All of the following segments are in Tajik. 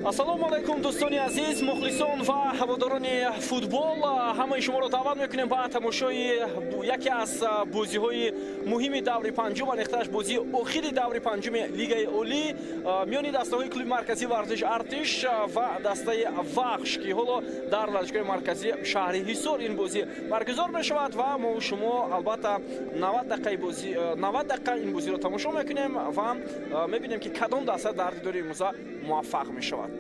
Ассалому алайкум дӯстони азиз, мухлисон ва ҳаводорони футбол, ҳамаи шуморо даъват мекунем ба тамошои яке аз бозиҳои муҳими даври панҷум, анихташ бозии охири даври панҷуми Лигаи Олӣ миёни дастаҳои клуби марказии варзиш Артиш ва дастаи Вахш, ки ҳоло дар варзишгоҳи марказии шаҳри Ҳисор ин бозӣ баргузор мешавад ва мо шумо албатта 90 дақиқа ин бозиро тамошо мекунем ва мебинем ки кадом даста дар дидори имрӯза муваффақ мешавад.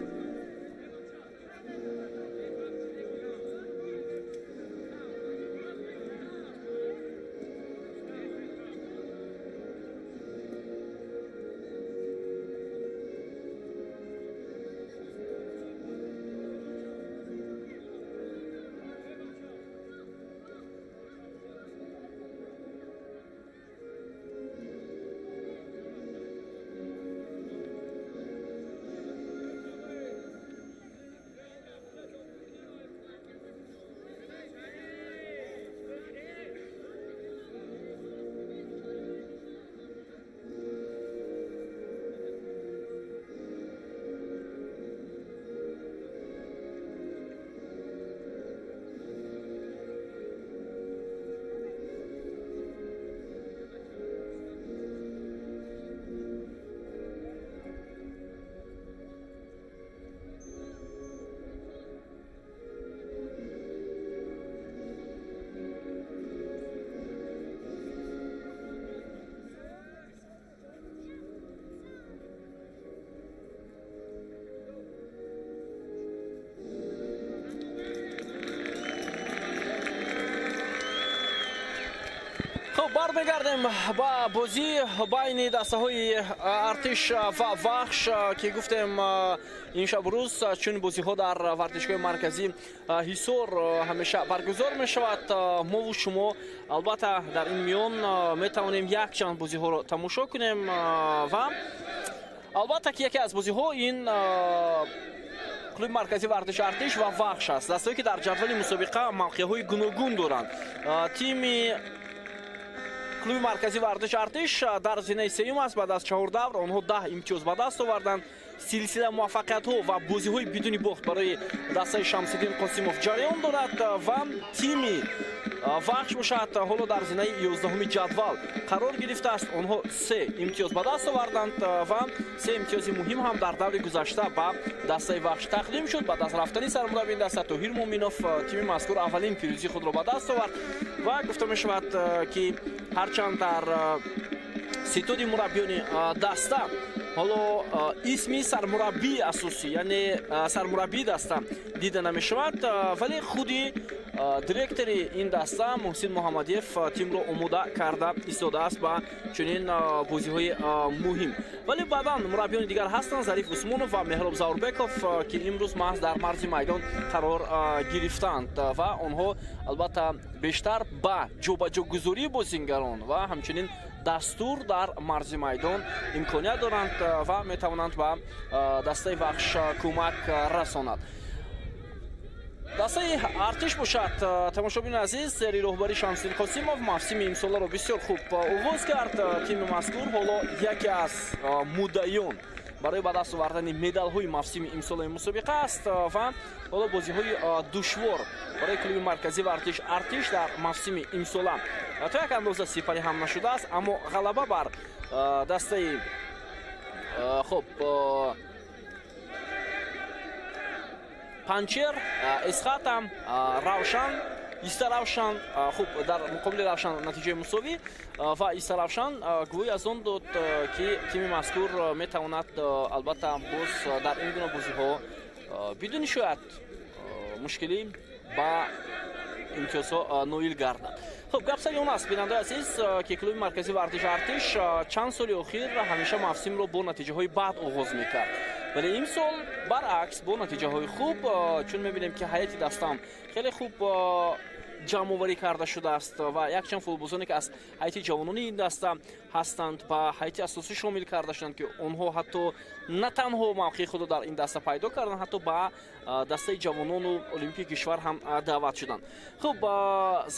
бармегардем ба бозӣ байни дастаҳои Артиш ва Вахш ки гуфтем имшабрӯз чун бозиҳо дар вартишгоҳи марказии Ҳисор ҳамеша баргузор мешавад. мову шумо албатта дар ин миён метавонем якчанд бозиҳоро тамошо кунем ва албатта ки яке аз бозиҳо ин клуби марказии вартиши Артиш ва Вахш аст, дастаҳое ки дар ҷадвали мусобиқа мавқеъҳои гуногун доранд. тими клуби марказии вартиши Артиш дар зинаи сеюм аст, баъд аз 4 давр онҳо 10 имтиёз ба даст оварданд. силсила муваффақиятҳо ва бозиҳои бидуни бохт барои дастаи Шамсиддин Қосимов ҷараён дорад ва тими Вахш бошад ҳоло дар зинаи 11-уми ҷадвал қарор гирифтааст. онҳо 3 имтиёз ба даст оварданд ва 3 имтиёзи муҳим ҳам дар даври гузашта ба дастаи Вахш тақдим шуд. баъд аз рафтани сармураббии даста Тоҳир Муъминов тими мазкур аввалин пирӯзии худро ба даст овард ва гуфта мешавад ки ҳарчанд дар ситоди мураббиёни даста ҳоло исми сармураббии асосӣ, яъне сармураббии даста дида намешавад, вале худи директори ин даста Муҳсин Муҳаммадиев тимро омода карда истодааст ба чунин бозиҳои муҳим. вале баъдан мураббиёни дигар ҳастанд, Зариф Усмонов ва Меҳроб Заурбеков, ки имрӯз маҳз дар марзи майдон қарор гирифтанд ва онҳо албатта бештар ба ҷобаҷогузории бозингарон ва ҳамчунин дастур дар марзи майдон имконият доранд ва метавонанд ба дастаи Вахш кӯмак расонад. дастаи Артиш бошад. тамошобини азиз, зери роҳбари Шамсиддин Қосимов мавсими имсоларо бисёр хуб оғоз кард. тими мазкур ҳоло яке аз муддаиён барои ба даст овардани медалҳои мавсими имсолаи мусобиқа аст ва ҳоло бозиҳои душвор барои клуби марказии вартиш Артиш дар мавсими имсола то як андоза сипарӣ ҳам нашудааст, аммо ғалаба бар дастаи Панчер, Эсхатам, Равшан, Иста Равшан, хуб дар муқобили Равшан натиҷаи мусовӣ ва Иста Равшан гӯй аз он дод ки тими мазкур метавонад албатта боз дар ин гуна бозиҳо бидуни шояд мушкилӣ ба имтиёзҳо ноил гардад. хуб гапсари он аст, бинандаи азиз, ки клуби марказии вартиши Артиш чанд соли охир ҳамеша мавсимро бо натиҷаҳои бад оғоз мекард, вале имсол баръакс бо натиҷаҳои хуб, чун мебинем ки ҳайати дастам хеле хуб ҷамъоварӣ карда шудааст ва якчанд футболбозоне ки аз ҳайати ҷавонони ин даста ҳастанд ба ҳайати асосӣ шомил карда шуданд, ки онҳо ҳатто на танҳо мавқеи худро дар ин даста пайдо карданд, ҳатто ба дастаи ҷавонону олимпии кишвар ҳам даъват шуданд. хуб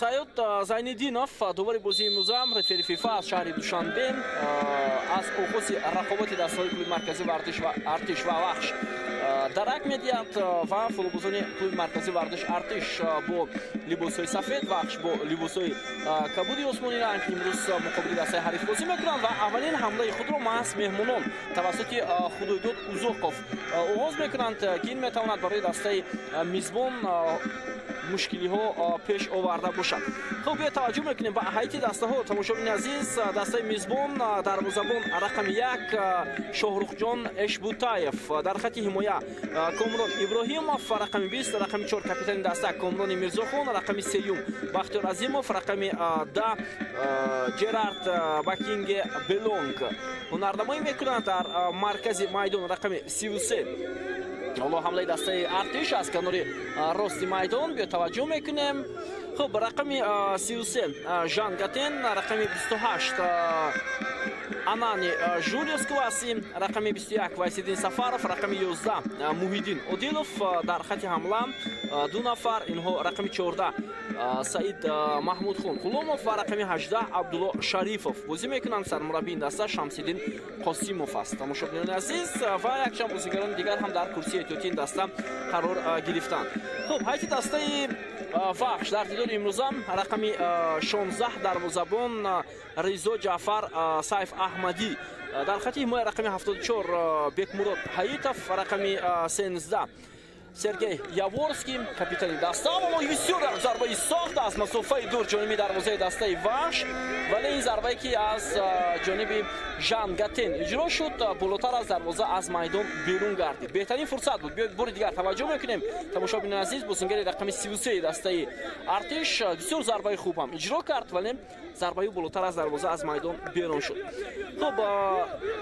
Саёд Зайниддинов, довари бозии имрӯза, рефери ФИФА аз шаҳри Душанбе, аз оғози рақобати дастаҳои клуби марказии Артиш ва Вахш дарак медиҳад ва футболбозони клуби маркази вардиш артиш бо либосҳои сафед вахш бо либосҳои кабуди осмони ранг имрӯз муқобили дастаи ҳариф бозӣ мекунанд ва аввалин ҳамлаи худро маҳз меҳмонон тавассути худойдод узоқов оғоз мекунанд ки ин метавонад барои дастаи мизбон мушкилиҳо пеш оварда бошад. хуб бе таваҷҷӯҳ мекунем ба ҳайти дастаҳо. тамошобини азиз, дастаи мизбон дарвозабон рақами 1 шоҳрухҷон эшбутаев, дар хати ҳимоя комрон иброҳимов, рақами 20, рақами 4 капитани даста комрони мирзохон, рақами 3 бахтиёр азимов, рақами 10 ҷерард бакинге белонг ҳунарнамоӣ мекунанд дар маркази майдон. рақами 33 ҳоло ҳамлаи дастаи артиш аз канори рости майдон биё таваҷҷӯҳ мекунем. хуб рақами 33 жан гатен, рақами 28 анани жулиус кваси, рақами 21 вайсиддин сафаров, рақами 11 муҳиддин одилов. дар хати ҳамла 2 нафар, инҳо рақами 14 саид маҳмудхон ғуломов ва рақами 18 абдулло шарифов бозӣ мекунанд. сармураббии даста шамсиддин қосимов аст. тамошобинони азиз, ва якчанд бозигарони дигар ҳам дар курсии эҳтиётии дастам қарор гирифтанд. хуб ҳайти дастаи вахш дар дидори имрӯзам рақами 16 дарвозабон ризо ҷаъфар сайф аҳмадӣ, дар хати ҳимоя рақами 74 бекмурод ҳаитов, рақами 13 сергей яворский, капитани даста. бисёр зарбаи сохт аз масофаи дур ҷониби дарвозаи дастаи вахш, вале ин зарбае ки аз ҷониби жан гатен иҷро шуд болотар аз дарвоза аз майдон берун гардид. беҳтарин фурсат буд. биёед бори дигар таваҷҷӯҳ мекунем. тамошобинони азиз, бозингари рақами 33 дастаи артиш бисёр зарбаи хубам иҷро кард, вале зарбаи болотар аз дарвоза аз майдон берун шуд. хуб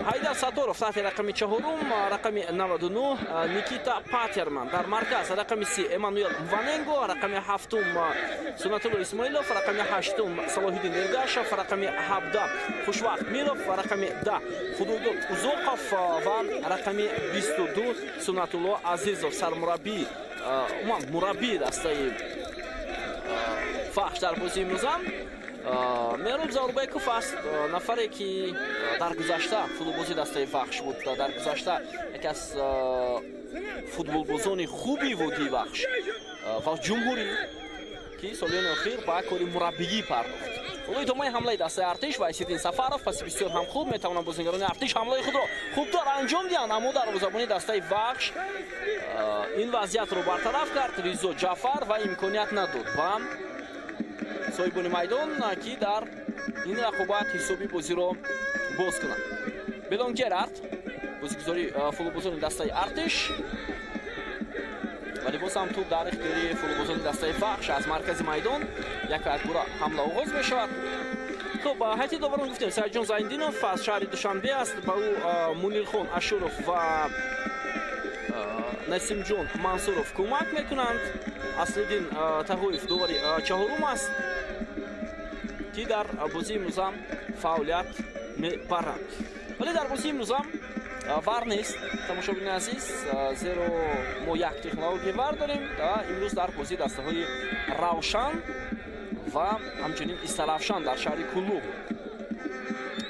ҳайдар сатторов таҳти рақами 4, рақами 99 никита патерман, дар марказ рақами 3 эммануэл мваненго, рақами 7 сунатулло исмоилов, рақами 8 салоҳиддин эргашев, рақами 17 хушвақт миров, рақами 10 худойдод узоқов ва рақами 22 сунатулло азизов, сармураббии мураббии дастаи фахш дар бозии имрӯзам. меруб заурбеков аст, нафаре ки дар гузашта футболбози дастаи вахш буд. дар гузашта яке аз футболбозони хуби водии вахш ва ҷумҳурӣ ки солиёни охир ба кори мураббигӣ пардохт. ҳоло идомаи ҳамлаи дастаи артиш вайсиддин сафаров паси бисёр ҳам хуб метавонанд бозингарони артиш ҳамлаи худро хубтар анҷом диҳанд, аммо дарвозабони дастаи вахш ин вазъиятро бартараф кард. ризо ҷаъфар ва имконият надод ба соҳибони майдон ки дар ин рақобат ҳисоби бозиро боз кунанд. белон герард бозигузори футболбозони дастаи артиш, вале боз ҳам туп дар ихтиёри футболбозони дастаи вахш аз маркази майдон якбора ҳамла оғоз мешавад. хуб ҳайти доварон гуфтем саидҷон зайндинов аз шаҳри душанбе аст, ба ӯ мунирхон ашуров ва насимҷон мансуров кӯмак мекунанд. аслиддин таҳоев довари чаҳорум аст ки дар бозии имрӯзам фаъолият мебаранд, вале дар бозии имрӯзам вар нест. тамошобини азиз, зеро мо як технологияи вар дорем. имрӯз дар бозии дастаҳои равшан ва ҳамчунин истаравшан дар шаҳри куллуб,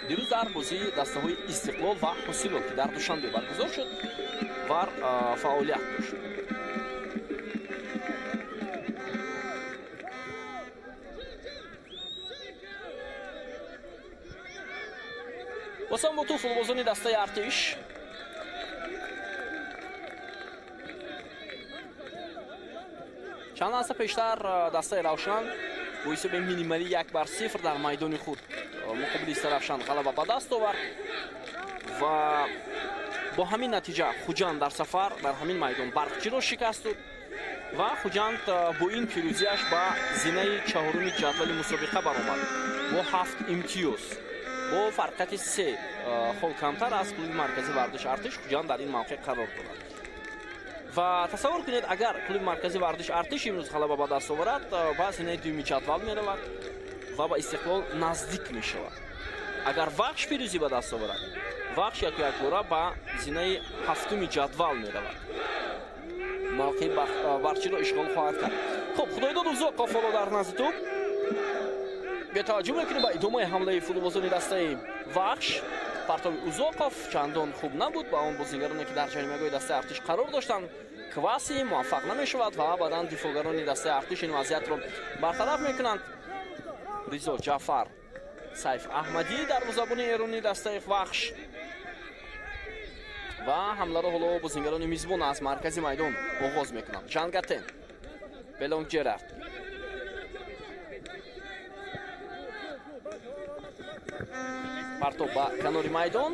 дирӯз дар бозии дастаҳои истиқлол ва ҳосилот ки дар душанбе баргузор шуд вар фаъолият дошт. босам бо ту футболбозони дастаи артиш. чанд лаҳза пештар дастаи равшан бо ҳисоби минималӣ 1-0 дар майдони худ муқобили истаравшан ғалаба ба даст овард ва бо ҳамин натиҷа хуҷанд дар сафар дар ҳамин майдон барқчиро шикаст дод ва хуҷанд бо ин пирӯзиаш ба зинаи чаҳоруми ҷадвали мусобиқа баромад бо 7 имтиёз. бо фарқияти 3 хол камтар аз клуби маркази вардиш артиш хуҷанд дар ин мавқеъ қарор дорад. ва тасаввур кунед, агар клуби маркази вардиш артиш имрӯз ғалаба ба даст оварад, ба зинаи дуюми ҷадвал меравад ва ба истиқлол наздик мешавад. агар вахш пирӯзӣ ба даст оварад, вахш якбора ба зинаи 7-уми ҷадвал меравад, мавқеи барчиро ишғол хоҳад кард. хуб худойдод узоқов ҳоло дар назди тӯб. бетаваҷҷӯҳ мекунем ба идомаи ҳамлаи футболбозони дастаи вахш. партоби Узоқов чандон хуб набуд ба он бозингароне ки дар ҷаримагоҳи дастаи артиш қарор доштанд. Кваси муваффақ намешавад ва баъдан дифоъгарони дастаи артиш ин вазъиятро бартараф мекунанд. Ризо Ҷафар, Сайф Аҳмадӣ дарвозабони эрони дастаи Вахш ва ҳамларо ҳоло бозингарони мизбон аз маркази майдон оғоз мекунанд. Жангатен, Белонг Ҷерард, партоб ба канори майдон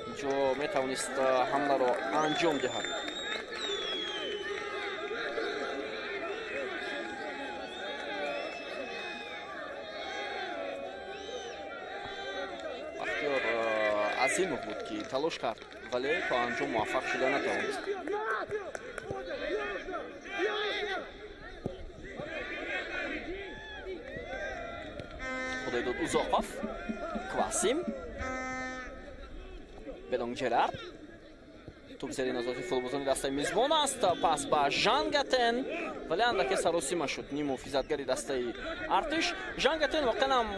инҷо метавонист ҳамларо анҷом диҳад. Бахтиёр Азимов буд ки талош кард, вале то анҷом муваффақ шуда натавонист. Худойдод Узоқов, Квасим, Белонг Ҷерард, тубзери назорати футболбозони дастаи мизбон аст. Пас ба Жангатен, вале андаке саросима шуд ниму муҳофизатгари дастаи артиш. Жангатен воқеан ҳам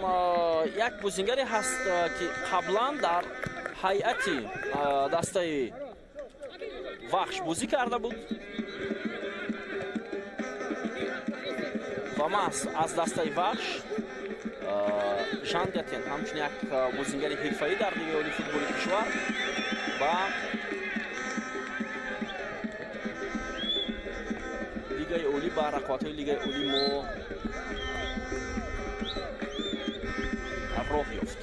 як бозингаре ҳаст ки қаблан дар ҳайати дастаи Вахш бозӣ карда буд ва мас аз дастаи Вахш Жангатен ҳамчун як бозингари ҳирфаӣ дар лигаи олии футболи кишвар ба лигаи олӣ ба рақобатҳои лигаи олӣ мо роҳ ёфт.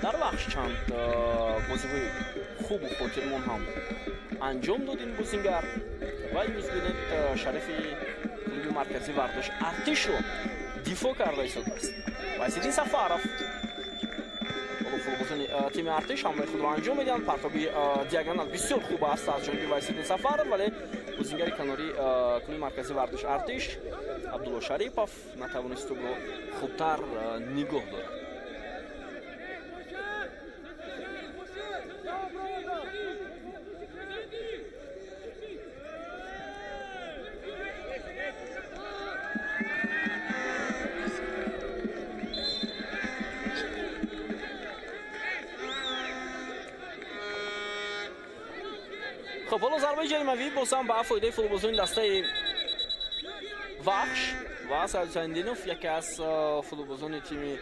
Дар Вахш чанд бозиҳои хубу хотирмон ҳам анҷом дод ин бозингар ва имрӯз бинед шарифи клуби маркази вардош артишро дифоъ карда истодааст. Вайсиддин Сафаров, футболбозони тими артиш ҳамлаи худро анҷом медиҳанд. Партоби диагонал бисёр хуб аст аз ҷониби Вайсиддин Сафаров, вале бозингари канори клуби маркази вардош артиш Абдулло Шарипов натавонист тӯбро хубтар нигоҳ дорад. خب حالا ضربه جریمه‌ای بازم با فایده فوتبالبازان دسته وحش و سرجاندینوف یکی از فوتبالبازان تیم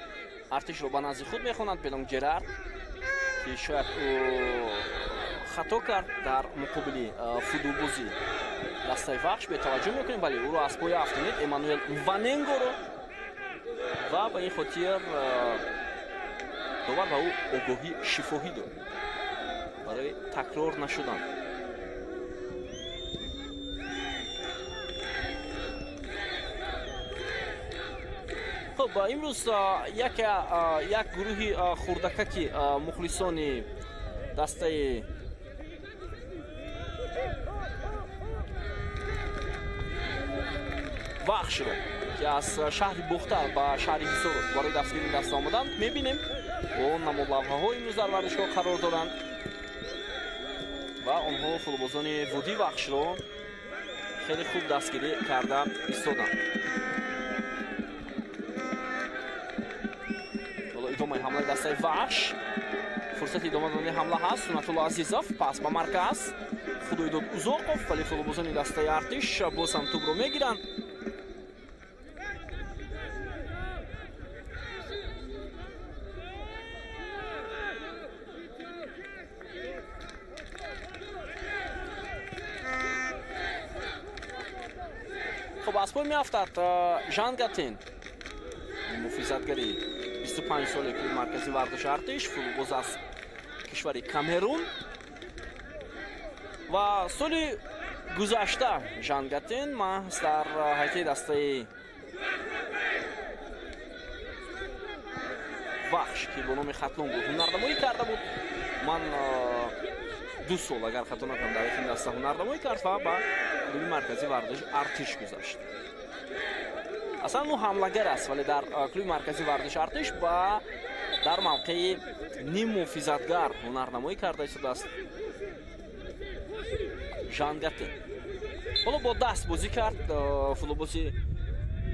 ارتش رو به نزد خود میخواند. بلونگ جرارد که شاید خطا کرد در مقابل فوتبالبازی دسته وحش به توجه میکنیم، ولی او رو از پای افتونید امانوئل واننگو رو و با این خاطر داور به او آگاهی شفاهی داد برای تکرار نشدن. خب امروز یک گروهی خردککی مخلصان دسته وحش رو که از شهر بختر به شهر حصار وارد دستگیری دست آمدند میبینیم و نمودلوحه‌ها امروز در ورزشگاه قرار دارند و آنها فوتبالبازان وادی وحش رو خیلی خوب دستگیری کرده ایستادند. ادامه حمله دسته وحش، فرصت ادامه دادن حمله هست. سنت‌الله عزیزов پاس به مرکز، خدایداد اوزاقов، ولی فوتبالبازان دسته ارتش باز هم توپ رو میگیرند. خب از پای میافتد ژانگاتن، مفیزتگری 25 ساله که مرکزی ورزش ارتش، فوتبالباز از کشور کامرون و سال گذشته ژانگاتن محض در هیئت دسته وحش که به نام خطلون بود هنرنمایی کرده بود. من 2 سال اگر خطا نکنم در این دسته هنرنمایی کرد و به کلوب مرکزی ورزش ارتش گذشت. اصلا او حمله‌گر است، ولی در کلوب مرکزی ورزش ارتش با در موقع نیم محافظتگر هنرنمایی کرده است. ژانگاتن حالا با دست بازی کرد فوتبالبازی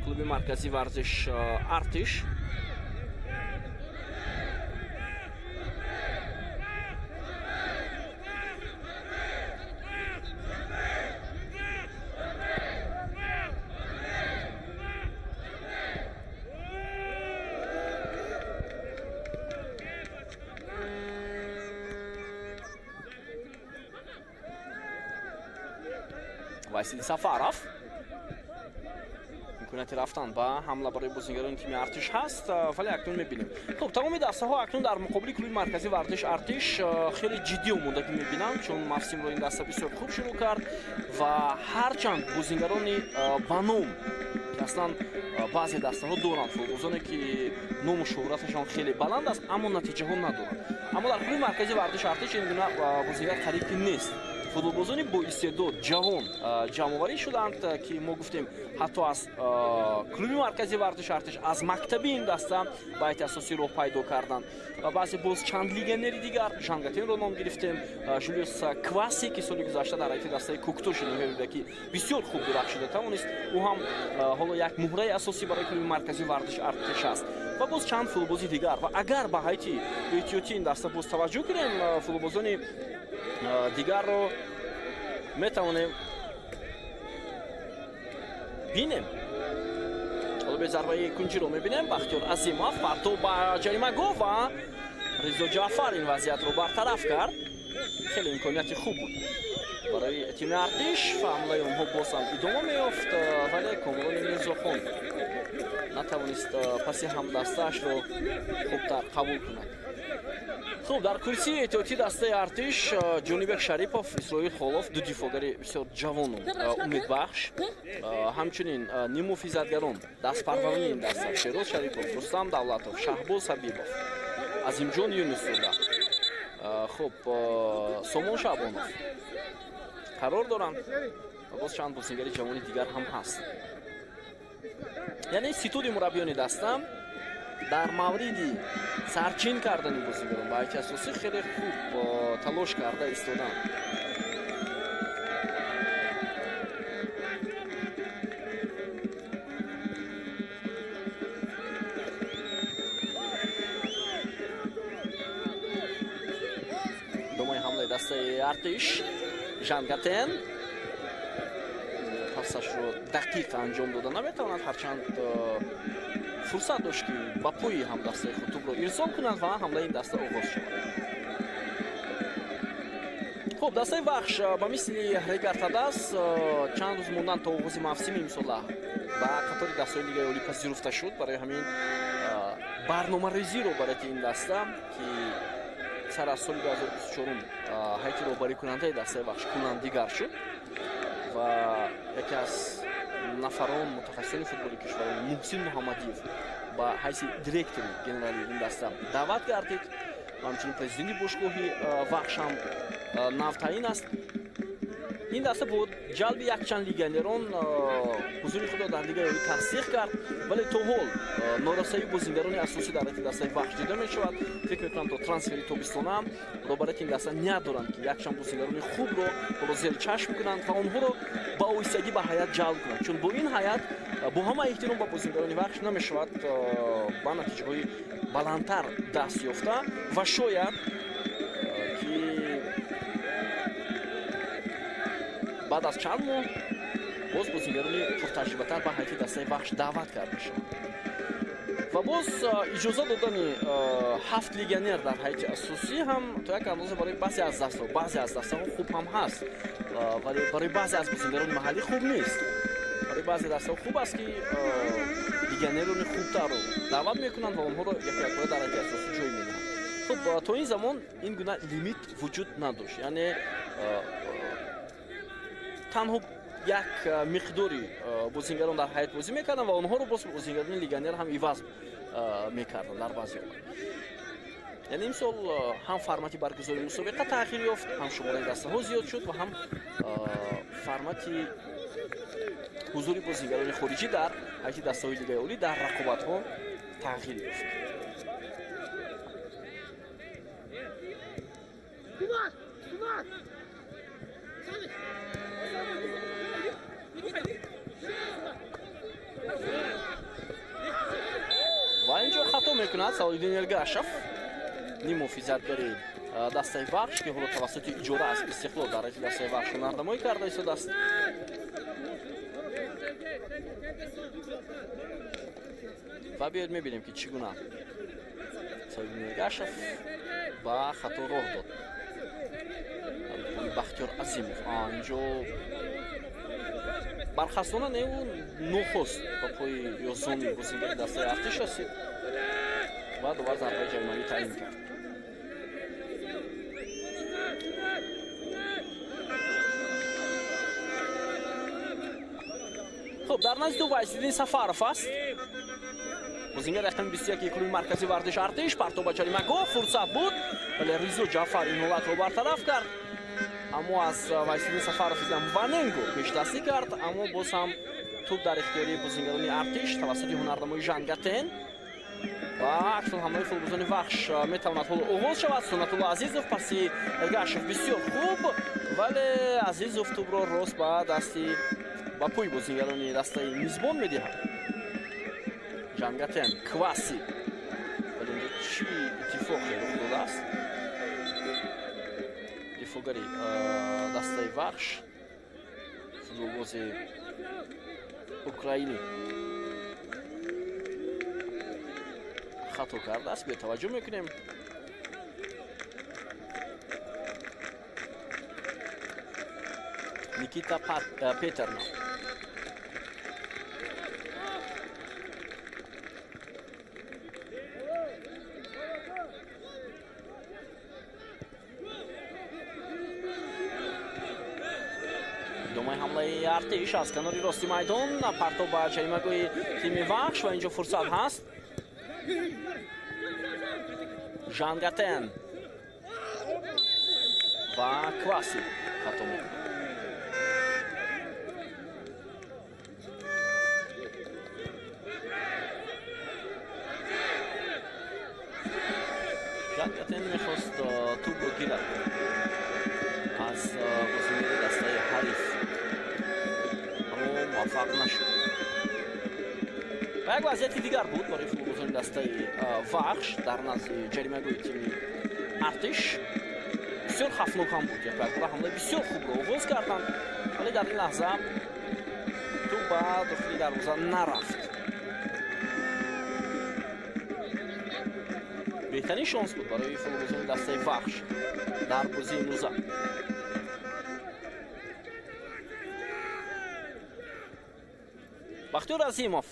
کلوب مرکزی ورزش ارتش. Василий Сафаров имконияти рафтан ба ҳамла барои бозигарони тими Артиш ҳаст, вале акнун мебинем. Хуб, тамоми дастаҳо акнун дар муқобили клуби маркази вартиш Артиш хеле ҷиддӣ омодагӣ мебинам, чун мавсимро ин даста бисёр хуб шурӯъ кард ва ҳарчанд бозигарони ба ном ки аслан баъзе дастаҳо доранд футболбозоне ки ному шӯҳраташон хеле баланд аст, аммо натиҷаҳо надоранд. Аммо дар клуби маркази вартиш Артиш ин гуна бозигар қариб нест. Футболбозони боистеъдод ҷавон ҷамъоварӣ шуданд ки мо гуфтем ҳатто аз клуби маркази вартиш Артиш аз мактаби ин даста ба ҳайати асосӣ роҳ пайдо карданд. Баъзе боз чанд легионери дигар Жангатенро ном гирифтем, Жулиус Кваси ки соли гузашта дар ҳайати дастаи Кукту шунавида ки бисёр хуб дурахшида тавонист, ӯ ҳам ҳоло як муҳраи асосӣ барои клуби маркази вартиш Артиш аст ва боз чанд футболбози дигар. Ва агар ба ҳайати эҳтиётӣ ин даста боз таваҷҷӯҳ кунем, футболбозони дигарро метавонем бинем. ҳоло бе зарбаи кунҷиро мебинем Бахтиёр Азимов партов ба ҷаримагоҳ ва Ризо Ҷаъфар ин вазъиятро бартараф кард. хеле имконияти хуб буд барои тими Артиш ва ҳамлаи онҳо боз ҳам идома меёфт, вале Комилони Мирзохон натавонист паси ҳамдастаашро хубтар қабул кунад. Хуб, дар курсии эҳтиётии дастаи Артиш Ҷонибек Шарипов, Исроил Холов, ду дифогари бисёр ҷавону умедбахш, ҳамчунин нимуҳофизатгарон дастпарварони ин даста Шероз Шарипов, Рустам Давлатов, Шаҳбоз Ҳабибов, Азимҷон Юнусулла, хуб Сомон Шабонов қарор доранд ва боз чанд бозигари ҷавони дигар ҳам ҳаст. яъне ситуди мураббиёни даста дар мавриди сарчин кардани бозигарон ба ҳайати асосӣ хеле хуб талош карда истоданд. домои ҳамлаи дастаи Артиш Жангатен пасашро дақиқ анҷом дода наметавонад, ҳарчанд фурсат дошт ки ба пӯи ҳамдастаи худ тӯбро ирсол кунад ва ҳамлаи ин даста оғоз шавад. хуб, дастаи вахш ба мисли Регартадас чанд рӯз мондан то оғози мавсими имсола ба қатори дастаҳои лигаи олӣ пазируфта шуд. Барои ҳамин барномарезиро барои ин даста ки сар аз соли 2024 ҳайати роҳбарикунандаи дастаи вахш кунандигар шуд ва яке аз нафарон мутахассисони футболи кишварон Муҳсин Муҳаммадиев ба ҳайси директори генерали ин даста даъват гардид. ҳамчунин президенти бошгоҳи вахш ҳам навтаин аст. ин даста бо ҷалби якчанд легионерон ҳузури худро дар лигаи олӣ тасдиқ кард, вале то ҳол норасоии бозигарони асосӣ дар ҳайати дастаи вахш дида мешавад. фикр мекунам то трансфери тобистона ро барои ин даста ният доранд ки якчанд бозигарони хубро ҳоло зери чашм кунанд ва онҳоро ба оҳистагӣ ба ҳайат ҷалб кунанд, чун бо ин ҳайат бо ҳама эҳтиром ба бозигарони вахш намешавад ба натиҷаҳои баландтар даст ёфта ва шояд ки баъд аз чанд моҳ боз бозигарони пуртаҷрибатар ба ҳайати дастаи вахш даъват карда шаванд ва боз иҷоза додани 7 легионер дар ҳайати асосӣ ҳам то як андоза барои баъзе аз дастаҳо хуб ҳам ҳаст, вале барои баъзе аз бозигарони маҳаллӣ хуб нест. барои баъзе дастаҳо хуб аст ки легионерони хубтарро даъват мекунанд ва онҳоро якякбора дар ҳайати асосӣ ҷой медиҳанд. хуб, то ин замон ин гуна лимит вуҷуд надошт, яъне танҳо як миқдори бозигарон дар ҳайат бозӣ мекарданд ва онҳоро боз бозигарони легионер ҳам иваз мекарданд дар баъзе вақт. яъне имсол ҳам формати баргузори мусобиқа тағйир ёфт, ҳам шумораи дастаҳо зиёд шуд ва ҳам формати ҳузури бозигарони хориҷӣ дар ҳайати дастаҳои лигаи олӣ дар рақобатҳо тағйир ёфт. ва инҷо хато мекунад Салоддин Эргашев, нимуҳофизатгари дастаи вахш ки ҳоло тавассути иҷора аз Истиқлол дар ҳайати дастаи вахш нардамоӣ карда истодааст. ва биёед мебинем ки чӣ гуна Салоддин Эргашев ба хато роҳ дод. Бахтиёр Азимов инҷо бархастона неу нухост ба пои ёзоми бозингари дастаи артиш расид ва дубар зарбаи ҷаримагӣ таъин кард. хуб, дар назди ду Вайсиддин Сафаров аст. бозингари рақами 21 клуби маркази вардиш артиш. Партов ба ҷарима гоҳ фурсат буд, вале Ризо Ҷафар ин ҳолатро бартараф кард. аммо аз Вайсиддин Сафаров дидам Ваненго пештастӣ кард, аммо боз ҳам туп дар ихтиёри бозингарони артиш тавассути ҳунардамои Жангатен ва акшн ҳамлаи футболбозони Вахш метавонад ҳоло оғоз шавад. Сунатулло Азизов, паси Эргашев бисёр хуб, вале Азизов тупро рост ба дасти ба пӯи бозингарони дастаи мизбон медиҳад. Жангатен, Кваси, вале чӣ иттифоқе рух додааст? дифогари дастаи Вахш футболбози украинӣ хато кардааст. бетаваҷҷӯҳ мекунем. Никита Петерно, идомаи ҳамлаи артиш аз канори рости майдон, партов ба ҷаримагоҳи тими Вахш ва инҷо фурсат ҳаст. Жангатен ва Кваси хато мекунад. Жангатен мехост тупро гирад аз бозингари дастаи ҳариф, аммо муваффақ нашуд. ва як вазъияти дигар буд барои футболбозони дастаи Вахш дар назди ҷаримагоҳи тими артиш. бисёр хафнок ҳам буд. якбара ҳамлаи бисёр хубро оғоз карданд, вале дар ин лаҳза туп ба дохили дарвоза нарафт. беҳтарин шонс буд барои футболбозони дастаи Вахш дар бозии имрӯза. Бахтиёр Азимов,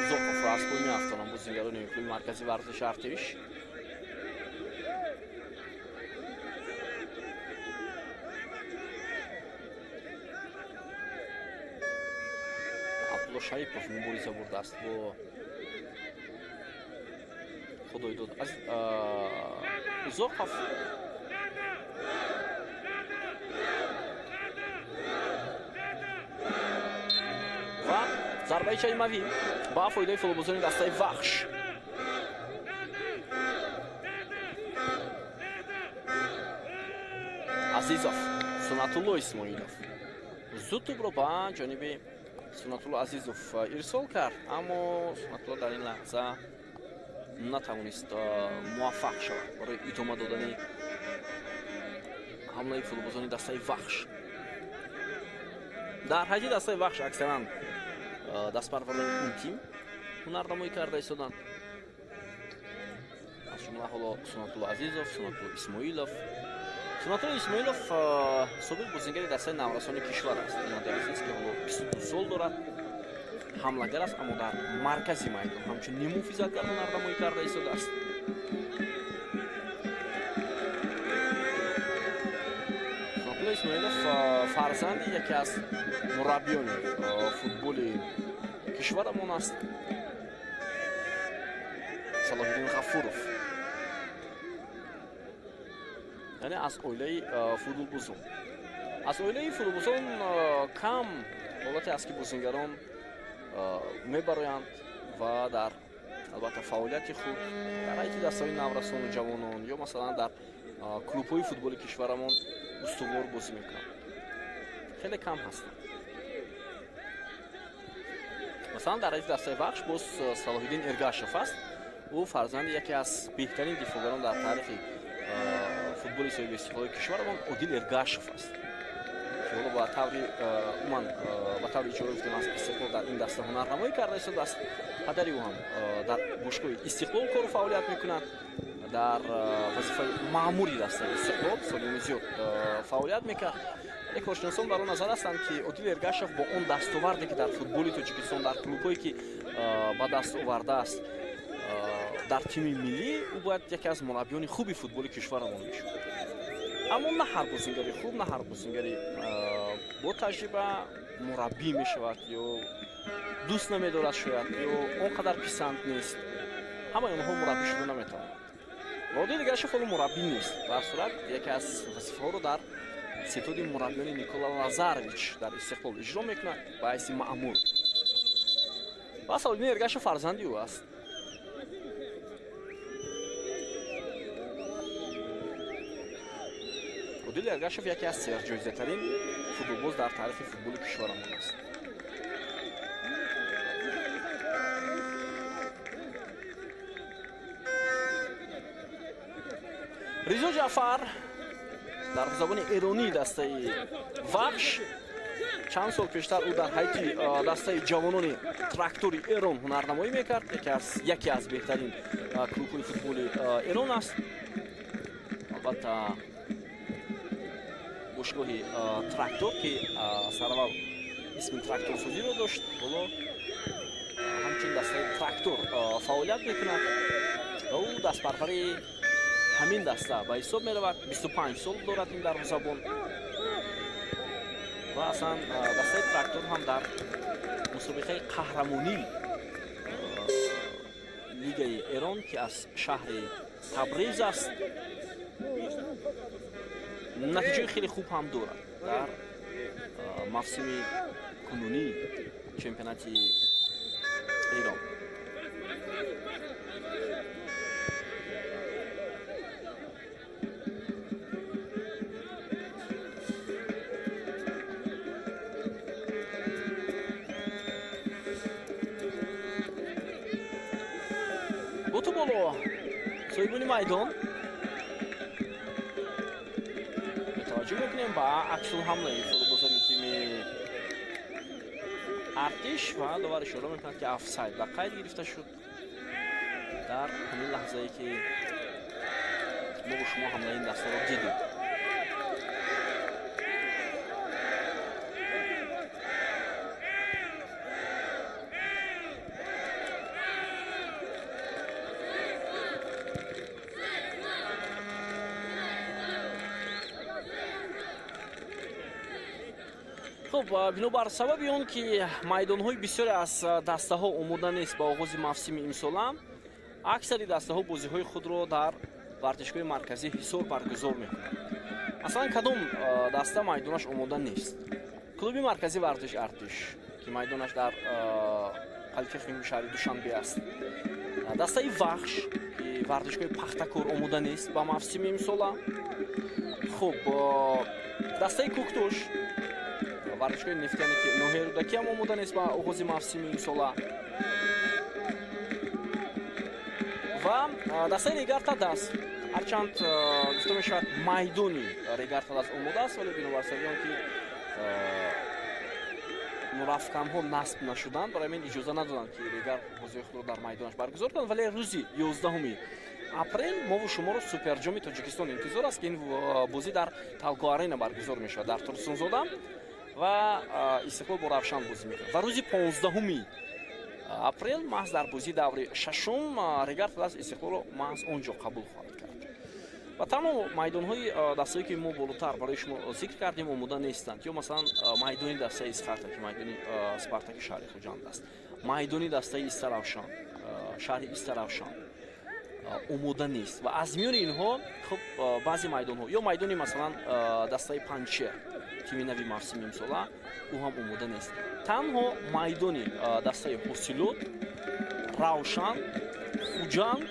Узоков аз пӯй меафтонам бозингарони клуби маркази варзиши артиш. Абдулло Шарипов мубориза бурдааст бо худоидод аз Узоков. ва зарбаи ҷаримавӣ ба фоидаи футболбозони дастаи Вахш. Азизов, Сунатулло Исмоилов зуд тупро ба ҷониби Сунатулло Азизов ирсол кард, аммо Сунатулло дар ин лаҳза натавонист муваффақ шавад барои идома додани ҳамлаи футболбозони дастаи Вахш. дар ҳайти дастаи Вахш аксаран дастпарварони ин тим ҳунардамоӣ карда истоданд. аз ҷумла ҳоло Сунатулло Азизов, Сунатулло Исмоилов. Сунатулло Исмоилов собиқ бозингари дастаи наврасони кишвар аст. Азиз ки ҳоло 22 сол дорад, ҳамлагар аст, аммо дар маркази майдон ҳамчун нимуҳофизатгар ҳунардамоӣ карда истодааст. Сунатулло Исмоилов фарзанди яке аз мураббиёни футболи кишварамон аст, Салоҳиддин Ғафуров. яъне аз оилаи футболбозон. аз оилаи футболбозон кам ҳолате аст ки бозингарон мебароянд ва дар албатта фаъолияти худ дар ҳайти дастаҳои наврасону ҷавонон ё масалан дар клубҳои футболи кишварамон устувор бозӣ мекунанд. хеле кам ҳастанд. масалан дар ҳайти дастаи Вахш боз Салоҳиддин Эргашев аст. ӯ фарзанди яке аз беҳтарин дифоъгарон дар таърихи футболи соҳиби истиқлоли кишварамон Одил Эргашев аст. حالا با طوری من با طوری جوری گفتم از استقلال در این دسته هنرنمایی کرده است. دست پدری او هم در باشگاه استقلال کار و فعالیت میکند. در وظیفه مأموری دسته استقلال سال‌های زیاد فعالیت میکرد. یک کارشناسان بر آن نظر هستند که عادل ارگاشف با اون دستاوردی که در فوتبال تاجیکستان در کلوب‌هایی که با دست آورده است در تیم ملی، او باید یکی از مربیان خوبی فوتبال کشورمان میشد. اما نه هر بازیگر خوب، نه هر بازیگر با تجربه مربی میشود یا دوست نمیدارد شاید یا اونقدر پسند نیست. همه اونها مربی شده نمیتوانند. عادل ارگاشف مربی نیست. در صورت یکی از وظیفه‌ها رو در ستاد مربیان نیکولا لازارویچ در استقلال اجرا میکنه با حیث مأمور. و عادل ارگاشف فرزندی او است. عادل ارگاشف یکی از سرجایزه‌ترین فوتبالباز در تاریخ فوتبال کشورمان است. ریزا جعفر در زبان ایرانی دسته وحش چند سال پیشتر او در حیط دسته جوانان تراکتور ایران هنرنمایی میکرد. یکی از بهترین کلوب‌های فوتبال ایران است. البته باشگاه تراکتور که سراول اسم تراکتور سازی رو داشت، حالا همچنین دسته تراکتور فعالیت میکند. او دست پروری همین دسته به حساب میرود. 25 سال دارد این دروازه‌بان و اصلا دسته تراکتور هم در مسابقه قهرمانی لیگ ایران که از شهر تبریز است نتیجه خیلی خوب هم دارد. در موسم کنونی چمپیونات ایران تو بالا سایبونی میدان توجه میکنیم با عکس حمله فوتبالبازان تیم ارتش و داور اشاره میکند که آفساید و قید گرفته شد در همین لحظه ای که ما با شما حمله این دسته رو دیدیم. خب بنابر سبب اون که میدان‌های بسیاری از دسته‌ها آماده نیست با آغاز موسم امسال، اکثری دسته‌ها بازی‌های خود را در ورزشگاه مرکزی حصار برگزار می‌کنند. اصلا کدام دسته میدانش آماده نیست. کلوب مرکزی ورزش ارتش که میدانش در پلی‌تکنیک شهر دوشنبه است. دسته وحش که ورزشگاه پختکور آماده نیست با موسم امسال. خب دسته کوکتوش ورزشگاه نفتیانی که نوحه رودکی هم آماده نیست با آغاز موسم امسال. و دسته ریگارتا دست هرچند گفته میشود میدانی ریگارتا دست آماده است، ولی بنابر سبب که مرافقم‌ها نصب نشدند برای من اجازه ندادند که ریگار بازی خود را در میدانش برگزار کنند. ولی روزی 11 اپریل ما و شما رو سوپر جام تاجیکستان انتظار است که این بازی در تالکو آرینا برگزار میشود در ترسونزاده و استقلال با равшан بازی میکنه. و روز 15 اپریل محض در بازی دور ششم ریگارد از استقلال محض اونجا قبول خواهد کرد. و تمام میدان‌های دسته‌ای که ما بالاتر برای شما ذکر کردیم آماده نیستند. یا مثلا میدان دسته اسپارتا که میدان اسپارتاک شهر خوجند است، میدان دسته استراوشان شهر استراوشان آماده نیست. و از میان اینها خب بعضی میدان‌ها یا میدانی مثلا دسته پنچر تیم نوی موسم امسال او هم آماده نیست. تنها میدانی دسته حاصلات، равшан، خوجند،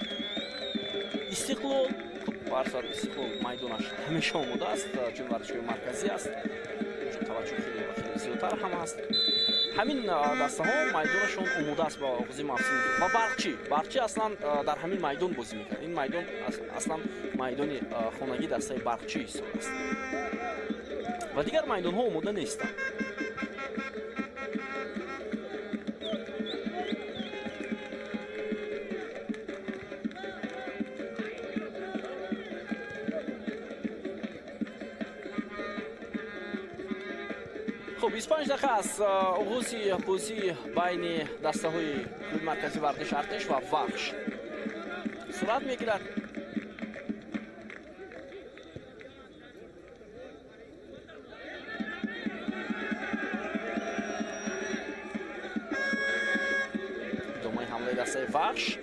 استقلال برسر استقلال میدانش همیشه آماده است چون ورزشگاه مرکزی است، چون توجه خیلی زیادتر هم است. همین دسته ها میدانشون آماده است با آغاز موسم. و برقچی اصلا در همین میدان بازی میکنه. این میدان اصلا میدان خانگی دسته برقچی است. و و دیگر میدان‌ها آماده نیستند. خب 25 دقیقه است آغاز بازی بین دسته‌های کلوب مرکزی ورزش ارتش و وحش صورت میگیرد. ادامه حمله دسته وحش.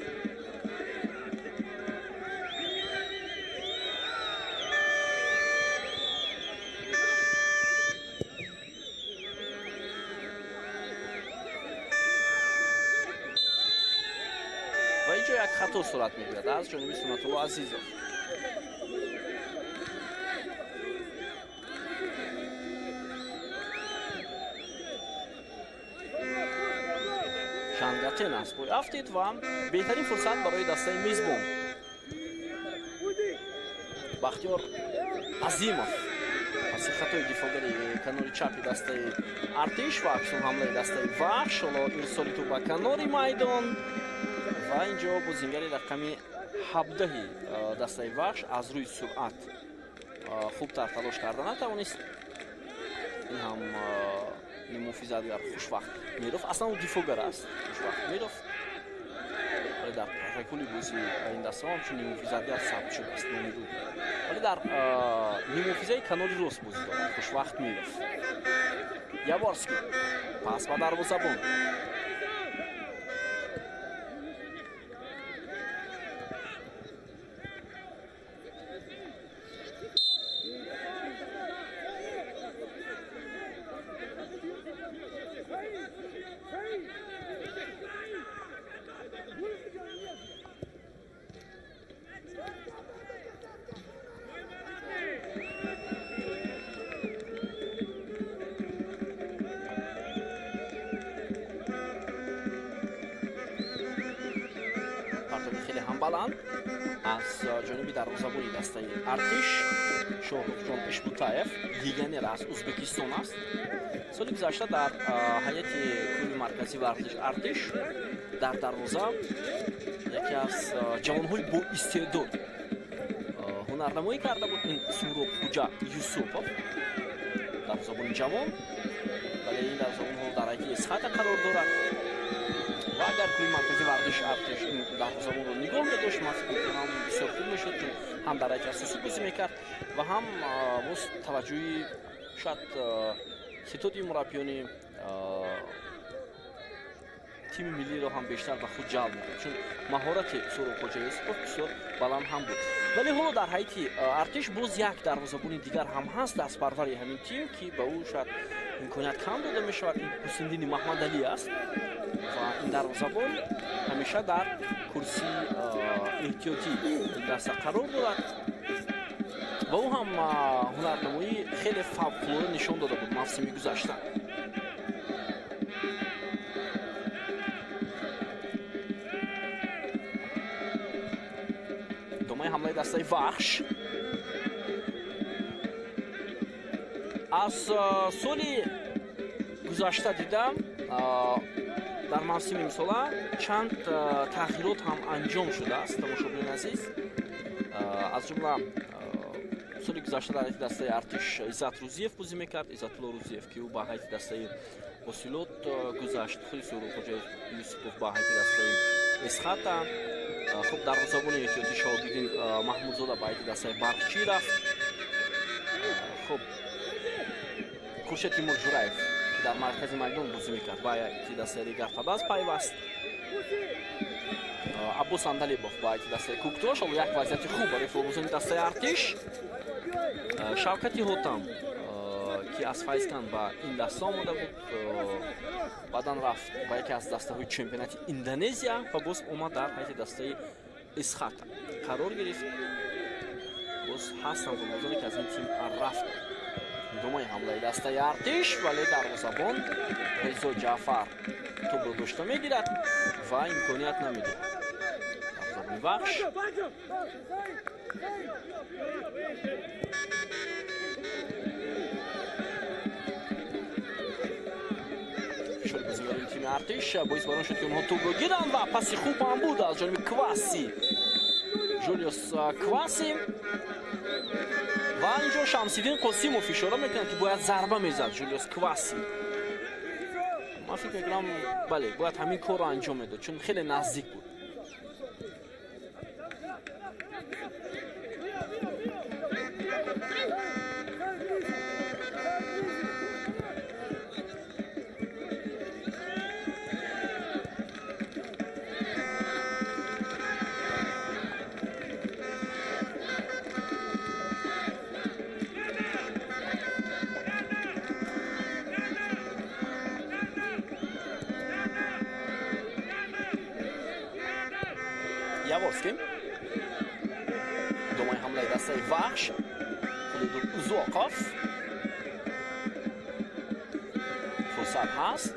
و اینجا یک خطا صورت میگیرد از جانب سنت الله عزیزov. شانگاتن است بوی افتید و بهترین فرصت برای دسته میزبان بختیار عظیمov پس خطای دفاعگری کناری چپی دسته ارتش و اکسون حمله دسته وحش. حالا ارسالی تو به کناری میدان و اینجا بازیگری رقمی 17 دسته وحش از روی سرعت خوبتر تلاش کرده نتوانست. این هم نیموفیزادگر خوشوقت میرفت. اصلا اون دفاعگر است خوشوقت میرفت ولی در پرکولی بازی این دسته همچون نیموفیزادگر ثبت شده است نمیرود ولی در نیموفیزای کناری راست بازی دارد خوشوقت میرفت. یابارسکی پس به دروازه‌بان. خیلی هم بلند از جانبی دروازه‌بانی دسته ارتش شاهرخجان اشبوتاев لیگنر از ازبکستان است. سال گذشته در هیئت کلوب مرکزی ورزش ارتش در دروازه یکی از جوان‌های با استعداد هنرنمایی کرده بود. این سهراب خوجا یوسفov دروازه‌بان جوان ولی این دروازه‌بان‌ها در هیئت اسخات قرار دارد و اگر کلوب مرکزی ورزش ارتش این دروازه‌بان رو نگاه می‌داشت من فکر می‌کنم بسیار خوب می‌شد چون هم در هیئت اساسی بازی می‌کرد و هم باز توجهی شاید ستاد مربیان تیم ملی رو هم بیشتر به خود جلب می‌کرد چون مهارت سهراب خوجا یوسفov بسیار بلند هم بود. ولی حالا در هیئت ارتش باز یک دروازه‌بان دیگر هم هست دست پروری همین تیم که به او شاید امکانیت کم داده می‌شود. این حسین محمد علی است و این دروازه‌بان همیشه در کرسی احتیاطی دسته قرار دارد و او هم هنرنمایی خیلی فوق‌العاده نشان داده بود موسم گذشته. ادامه حمله دسته وحش. از سال گذشته دیدم در موسم امسال چند تغییرات هم انجام شده است تماشاگران عزیز. از جمله سال گذشته در هیئت دسته ارتش عزت روزیف بازی میکرد. عزت الله روزیف که او به هیئت دسته وسیلات گذشت. خود سهراب خوجا یوسفov به هیئت دسته اسخات. خب دروازه‌بان احتیاطی شهاب‌الدین محمودزاده به هیئت دسته برقچی رفت. خب خورشید تیمور جورایف که در مرکز میدان بازی میکرد با هیئت دسته ریگارتاباز پیوست. عباس اندلیبوف با هیئت دسته کوکتوش. یک وضعیت خوب برای فوتبالبازان دسته ارتش. شوکتی هوتام که از فایزکن با این دسته آمده بود بعدا رفت با یکی از دسته های چمپیونات اندونزیا و باز اومد در هیئت دسته اسخات قرار گرفت. باز هستن فوتبالبازانی که از این تیم رفت. ادامه حمله دسته ارتش ولی دروازه‌بان رضا جعفر توپ رو داشته میگیرد و امکانیت نمیده. دروازه‌بان وحش артиш боис барон шуд ки онҳо тӯбро гиранд ва паси хуб ҳам буд аз ҷониби Кваси, Ҷулиус Кваси. ва инҷо Шамсиддин Қосимов ишора мекунад ки бояд зарба мезад Ҷулиус Кваси. ман фикр мекунам бале бояд ҳамин корро анҷом медод, чун хеле наздик буд. Яворский. Думаю, ҳамлаи дастаи Вахш. Халидул Узоқов. Фурсат ҳаст.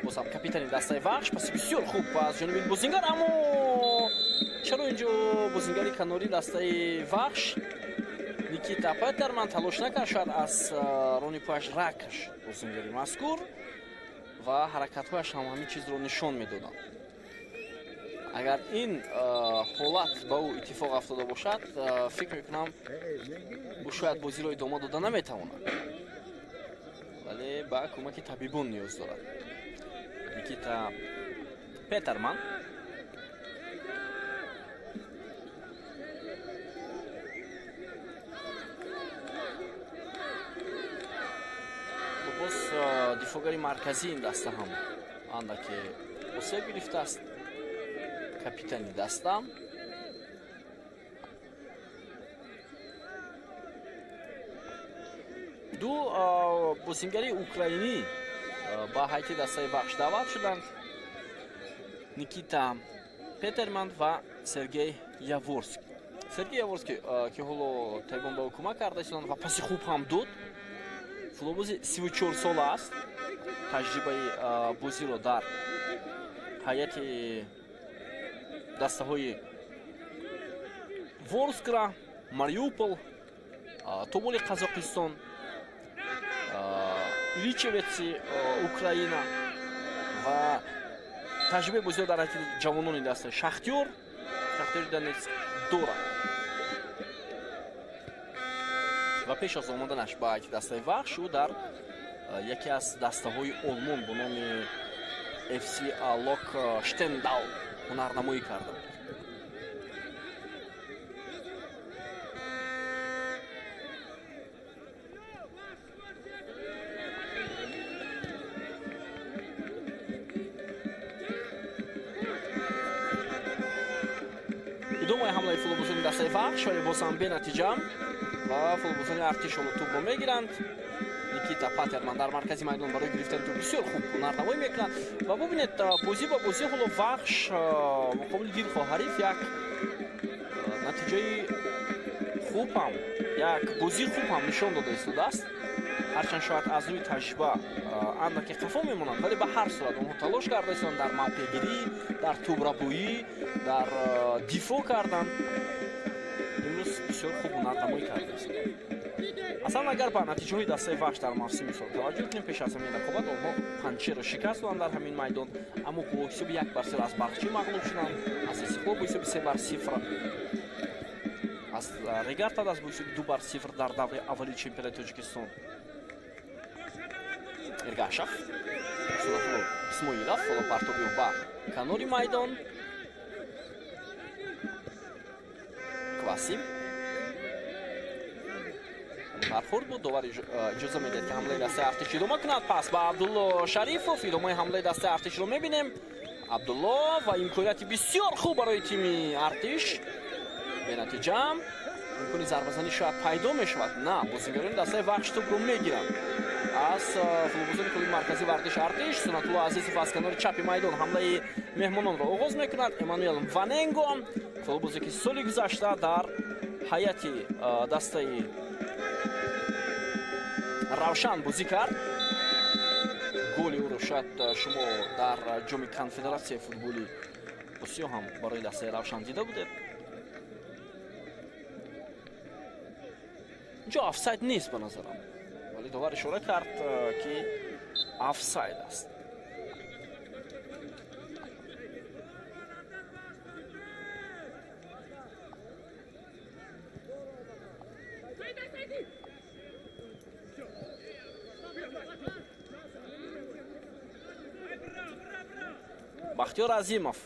Бозам капитани дастаи Вахш. Паси бисёр хуб аз ҷониби Бузингар, аммо чаро инҷо бозингари канори дастаи Вахш Никита Петерман талош накард, шояд аз рони пояш рад кашт бозингари мазкур ва ҳаракатҳояш ҳам ҳамин чизро нишон медоданд. агар ин ҳолат ба ӯ иттифоқ афтода бошад, фикр мекунам ӯ шояд бозиро идома дода наметавонад, вале ба кӯмаки табибон ниёз дорад. Никита Петерман боз дифоъгари марказии ин даста ҳам андаке осеб гирифтааст. Капитани даста ду бозингари украинӣ ба ҳайати дастаи Вахш даъват шуданд. Никита Петерман ва Сергей Яворский. Сергей Яворский ки ҳоло тайбон ба ӯ кӯмак карда истоданд ва паси хуб ҳам дод. Футболбози 34 сола аст. таҷрибаи бозиро дар ҳайати дастаҳои Ворскра, Мариупол, Тоболи Қазоқистон, Иличевеци Украина ва таҷрибаи бозиро дар ҳайати ҷавонони дастаи Шахтёр Донецк дорад. ва пеш аз омаданаш ба ҳайати дастаи Вахш ӯ дар яке аз дастаҳои олмон бо номи FC Лок Штендау ҳунарнамоӣ карда буд. идомаи ҳамлаи футболбозони дастаи Вахш вале боз ҳам бенатиҷа ва футболбозони артиш ҳоло тӯбро мегиранд. Никита Петерман дар маркази майдон барои гирифтани тӯб бисёр хуб ҳунарнамоӣ мекунад ва бубинед бозӣ ба бозӣ ҳоло Вахш муқобили Дилхоҳ ҳариф як натиҷаи хуб ҳам, як бозии хуб ҳам нишон дода истодааст. ҳарчанд шояд аз рӯи таҷриба андаке хафо мемонанд, вале ба ҳар сурат онҳо талош карда истоданд дар мавқеъгирӣ, дар тӯбрабоӣ, дар дифоъ кардан. имрӯз бисёр хуб ҳунарнамоӣ карда истоданд. аслан агар ба натиҷаҳои дастаи Вахш дар мавсими сол таваҷҷӯҳ кунем, пеш аз ҳамин рақобат онҳо Панчеро шикаст доданд дар ҳамин майдон, аммо бо ҳисоби 1-0 аз Бахчӣ мағлуб шуданд, аз Истиқлол бо ҳисоби 3-0, аз Регар Тадаст бо ҳисоби 2-0 дар давраи аввали чемпионати Тоҷикистон. Эргашев, Сунатулло Исмоилов, ҳоло партоби ӯ ба канори майдон. Кваси бархурд буд, довар иҷоза медиҳад ки ҳамлаи дастаи артиш идома кунад. Пас ба Абдулло Шарифов, идомаи ҳамлаи дастаи артишро мебинем. Абдулло ва имконияти бисёр хуб барои тими артиш. бенатиҷа имкони зарбазанӣ шояд пайдо мешавад. На, бозингарони дастаи Вахш тӯбро мегиранд. аз футболбозони клуби марказӣ вардиш артиш Сунатулло Азизов аз канори чапи майдон ҳамлаи меҳмононро оғоз мекунад. Эммануэл Ваненго, футболбозе ки соли гузашта дар ҳайати дастаи Равшан бозӣ кард. голи ӯро шояд шумо дар ҷоми конфедератсияи футболи осиё ҳам барои дастаи Равшан дида будед. инҷо офсайд нест ба назарам, вале довар ишора кард ки офсайд аст. бахтиёр азимов.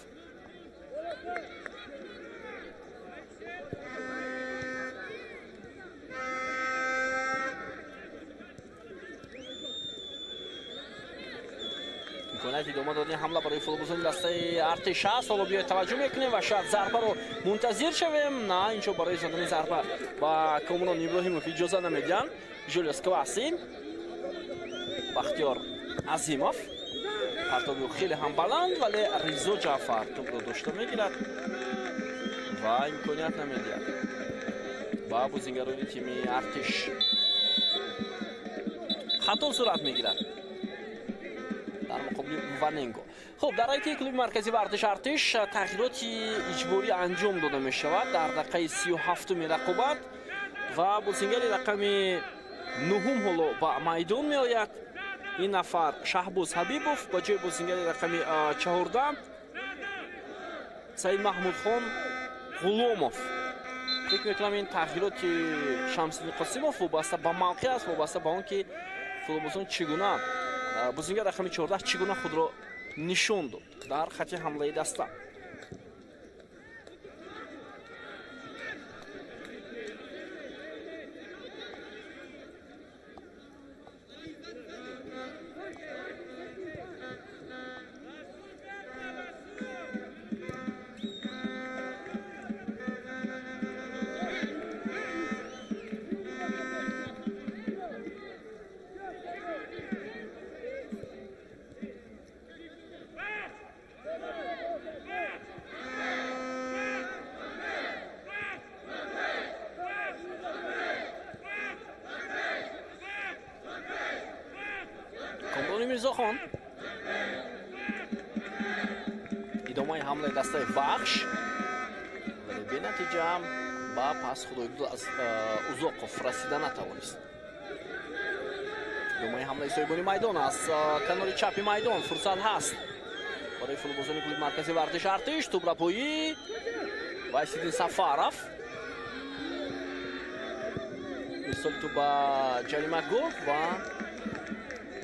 امکانات ادامه دادن حمله برای فوتبال دسته ارتش است. حالا بیاید توجه میکنیم و شاید ضربه رو منتظر شویم. نه اینجا برای زدن ضربه با کامران ابراهیموف اجازه نمیدن. جولیوس کواسی، بختیار عظیموف، پرتابی خیلی هم بلند ولی ریزو جعفر توپ رو داشته میگیرد و امکانیت نمیدهد با بازیگران تیم ارتش. خطا صورت میگیرد در مقابل واننگو. خب در حالی که کلوب مرکزی ورزش ارتش تغییراتی اجباری انجام داده می شود در دقیقه 37 رقابت و بازیگر رقم 9 حالا با میدان می آید. این نفر شهباز حبیبوف با جای بازیگر رقم 14 سعید محمود خان غلاموف. فکر میکنم این تغییرات شمس‌الدین قاسموف وابسته به موقع است، وابسته به آن که فوتبالبازان چگونه بازیگر رقم 14 چگونه خود را نشان داد در خط حمله دسته. میرزاخان ادامه حمله دسته بخش ولی به نتیجه با پاس خدایداد از اوزاقوف رسیدن نتوانست. ادامه حمله سویبانی میدان است. کنار چپ میدان فرصت هست برای فوتبالبازان کلوب مرکزی ورزش ارتش. توپ را پایی وایسیدین سفاروف ارسال توپ با جریمه گفت و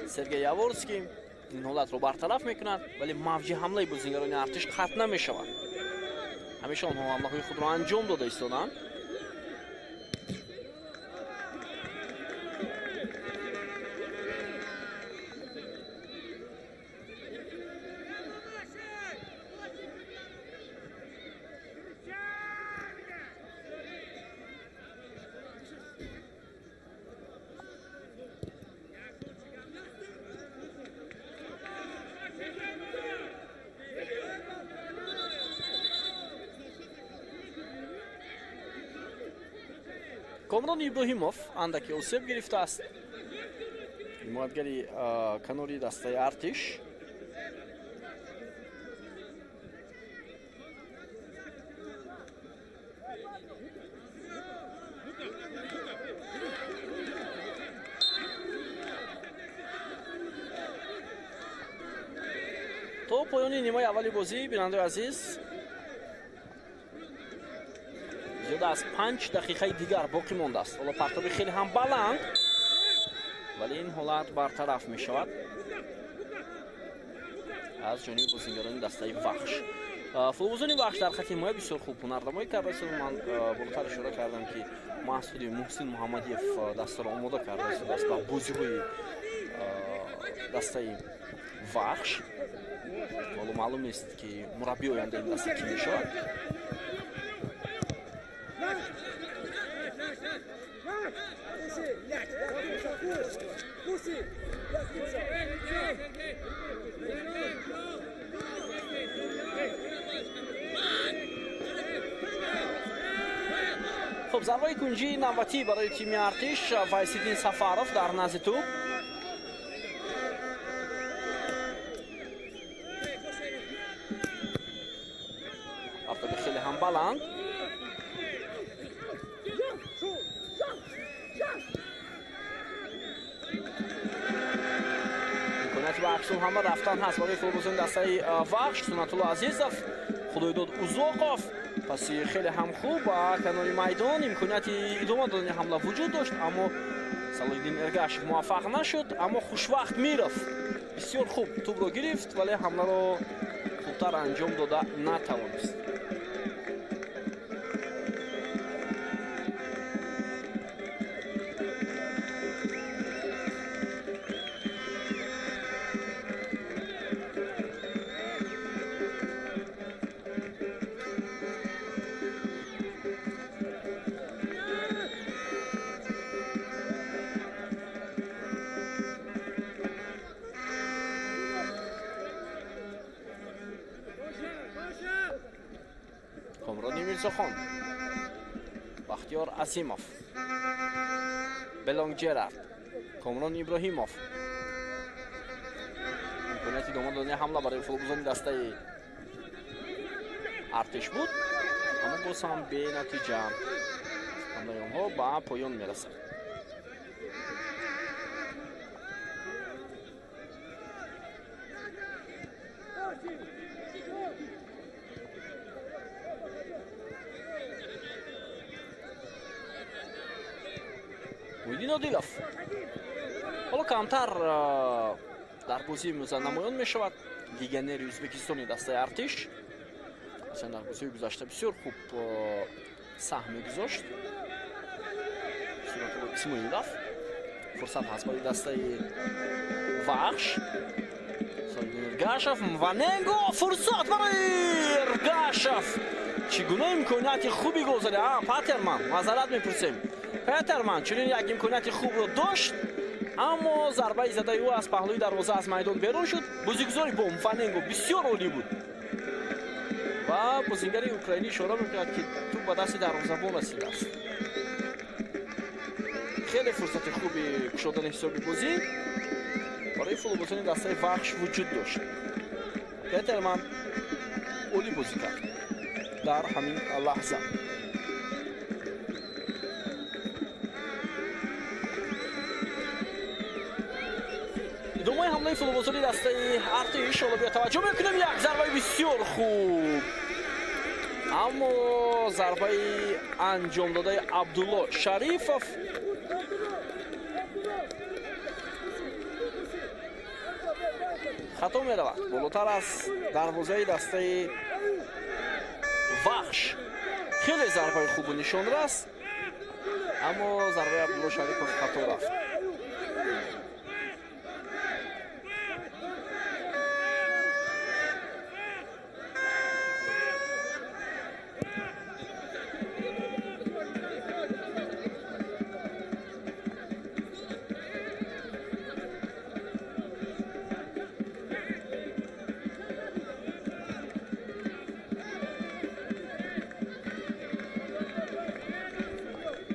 سرگئی یاورسکی این حالت رو برطرف میکند ولی موج حمله بازیگران ارتش قطع نمیشود. همیشه آنها حمله های خود را انجام داده ایستادند. کامران ابراهیموف اندکی آسیب گرفته است. حمایتگری کناری دسته ارتش. تا پایان نیمه اولی بازی بیننده عزیز زیاد از 5 دقیقه دیگر باقی مانده است. حالا پرتابی خیلی هم بلند ولی این حالت برطرف می شود از جانب بازیگران دسته وحش. فوتبالبازان وحش در خط حمایت بسیار خوب هنرنمایی کرده است. من بالاتر اشاره کردم که محسود محسن محمدیف دسته را آماده کرده است با بازی‌های دسته وحش. حالا معلوم نیست که مربی آینده این دسته کی می شود. خب ضربه کنجی نوبتی برای تیم ارتش وایسیدین سفاروف در نزد توپ. پرتابی خیلی هم بلند. امکانیت به عکس العمل رفتن هست برای فوتبالبازان دسته وحش. سنت‌الله عزیزوف، خدایداد اوزاقوف پسی خیلی هم خوب با کنار میدان امکانیت ادامه دادن حمله وجود داشت اما صلاح‌الدین ارگش موفق نشد. اما خوشوقت میرفت، بسیار خوب توپ رو گرفت ولی حمله رو маъқултар анҷом дода натавонист. Komroni Mirzoxon, Baxtiyor Asimov, Belong Gerard, Komron Ibrohimov. Imkoniyati dodani hamla barои футболбозони дастаи Артиш буд, аммо боз ҳам бенатиҷа. Ҳамлаи онҳо ба поён мерасад. Муҳиддин Одилов ҳоло камтар дар бозии имрӯза намоён мешавад. Легионери Ӯзбекистони дастаи Артиш масалан дар бозии гузашта бисёр хуб саҳм мегузошт. Исмоилов фурсат ҳаст барои дастаи Вахш. Эргашев Мваненго фурсат барои Эргашев. Чӣ гуна имконияти хуби гол зади? Патерман, мазарат мепурсем. Петерман чунин як имконияти хубро дошт, аммо зарбаи задаи ӯ аз паҳлӯи дарвоза аз майдон берун шуд. Бозигузори бо Мваненго бисёр олӣ буд ва бозингари украинӣ ишора мекард ки ту ба дасти дарвозабон расидааст. хеле фурсати хуби кушодани ҳисоби бозӣ барои футболбозони дастаи Вахш вуҷуд дошт. Петерман олӣ бозӣ кард дар ҳамин лаҳза. идомаи ҳамлаи футболбозони дастаи Артиш. ҳоло биё таваҷҷӯҳ мекунем. Як зарбаи бисёр хуб, аммо зарбаи анҷомдодаи Абдулло Шарифов хато меравад. болотар аз дарвозаи дастаи Вахш. хеле зарбаи хубу нишон раст, аммо зарбаи Абдулло Шарифов хато рафт.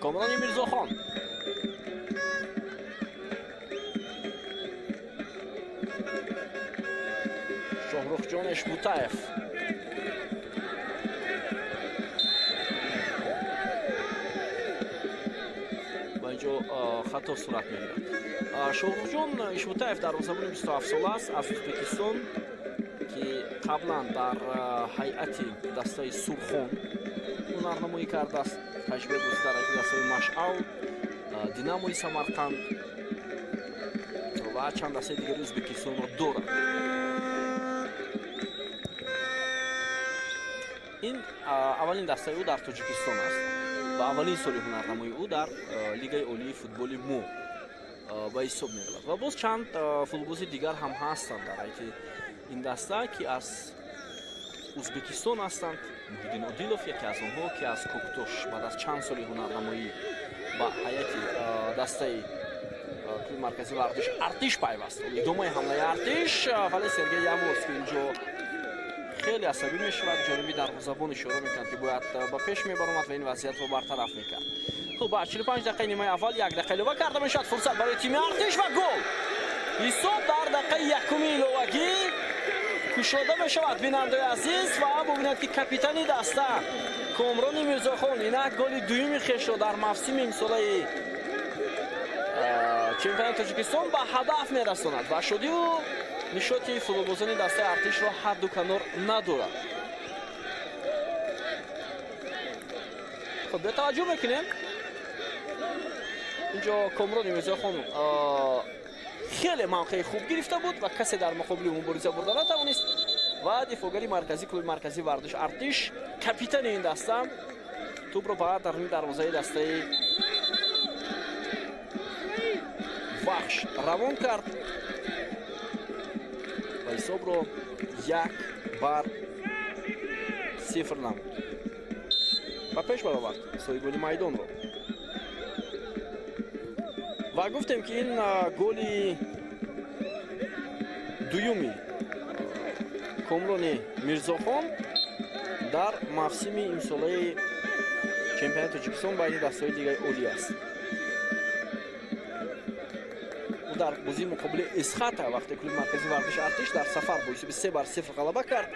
Komroni Mirzoxon Shohruxjon Eshbutayev ба инҷо хато сурат мегирад. Shohruxjon Eshbutayev дарвозабони 27 сола аст аз Ӯзбекистон ки қаблан дар ҳайати дастаи Сурхон ҳунарнамоӣ кардааст. таҷрибаи бозӣ дар ҳайати дастаи Машъал, Динамои Самарқанд ва чанд дастаи дигари Ӯзбекистонро дорад. ин аввалин дастаи ӯ дар Тоҷикистон аст ва аввалин соли ҳунарнамои ӯ дар лигаи олии футболи мо ба ҳисоб меравад. ва боз чанд футболбози дигар ҳам ҳастанд дар ҳайати ин даста ки аз Ӯзбекистон ҳастанд. Муҳиддин Одилов яке аз онҳо ки аз Коктош баъд аз чанд соли ҳунарнамоӣ ба ҳайати дастаи клуби марказии варзиш Артиш пайваст. идомаи ҳамлаи Артиш, вале Сергей Яворский инҷо хеле асабӣ мешавад. ҷониби дарвозабон ишора мекард ки бояд ба пеш мебаромад ва ин вазъиятро бартараф мекард. хуб ба 45 дақиқаи нимаи аввал 1 дақиқа илова карда мешавад. фурсат барои тими Артиш ва гол. ҳисоб дар дақиқаи якуми иловагӣ кушода мешавад бинандаи азиз ва бубинед ки капитани даста Комрони Мирзохон инак голи дуюми хешро дар мавсими имсолаи чемпионати Тоҷикистон ба ҳадаф мерасонад ва шодиву нишоти футболбозони дастаи Артишро ҳадду канор надорад. хуб бетаваҷҷӯҳ мекунем. инҷо Комрони Мирзохон хеле мавқеи хуб гирифта буд ва касе дар муқобили ӯ мубориза бурда натавонист. ва дифогари марказии клуби марказии вардиш артиш капитани ин даста тӯбро ба дар рӯи дарвозаи дастаи вахш равон кард ва ҳисобро 1-0 намуд. ба пеш баровард соҳибони майдонро ва гуфтем ки ин голи дуюми комрони мирзохон дар мавсими имсолаи чемпионати Тоҷикистон байни дастаҳои дигари олӣ аст. ӯ дар бозии муқобили Исхата вақте клуби марказии вардиш артиш дар сафар бо ҳисоби 3-0 ғалаба кард,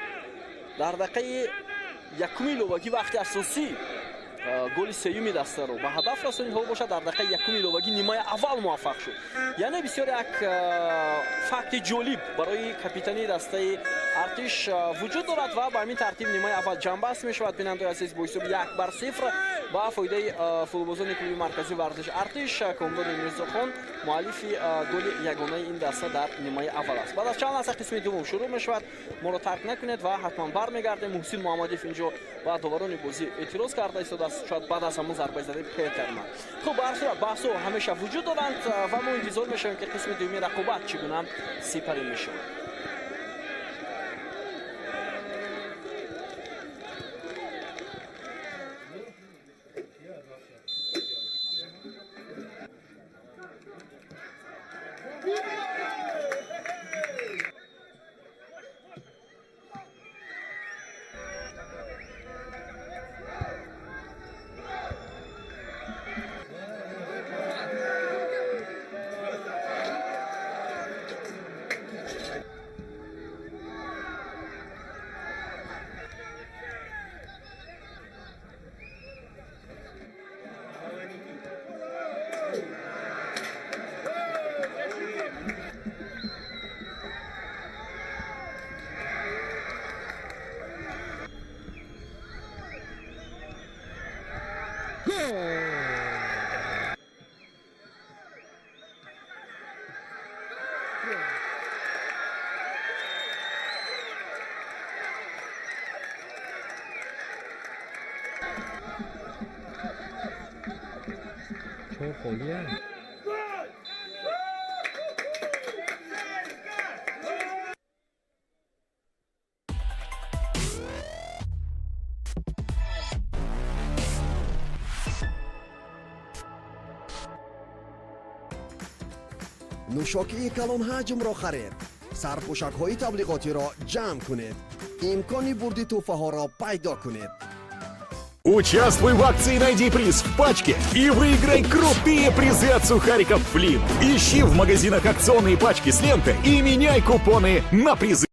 дар дақиқаи якуми иловагӣ вақти асосӣ голи сеюми дастаро ба ҳадаф расонид. ҳол бошад дар дақиқаи якуми иловагӣ нимаи аввал муваффақ шуд. яъне бисёр як факти ҷолиб барои капитани дастаи артиш вуҷуд дорад ва ба ҳамин тартиб нимаи аввал ҷамъбаст мешавад. бинандаи азиз бо ҳисоби 1-0 ба фоидаи футболбозони клуби марказии вардиш артиш комрони мирзохон муаллифи голи ягонаи ин даста дар нимаи аввал аст. баъд аз чанд лаҳза қисми дуввум шурӯъ мешавад. моро тарк накунед ва ҳатман бармегардем. муҳсин муҳаммадиев инҷо ба даварони бозӣ эътироз карда истодаст, шояд баъд аз ҳамон зарбаи Петерман. хуб, ба ҳар сурат баҳсҳо ҳамеша вуҷуд доранд ва мо интизор мешавем ки қисми дуввуми рақобат чӣ гуна сипарӣ мешавад. چون خالیه нӯшокии калон ҳаҷмро харед. сарпӯшакҳои таблиғотиро ҷамъ кунед. имкони бурди тӯҳфаҳоро пайдо кунед. Участвуй в акции «Найди приз в пачке» и выиграй крутые призы от сухариков «Флинт». Ищи в магазинах акционные пачки с лентой и меняй купоны на призы.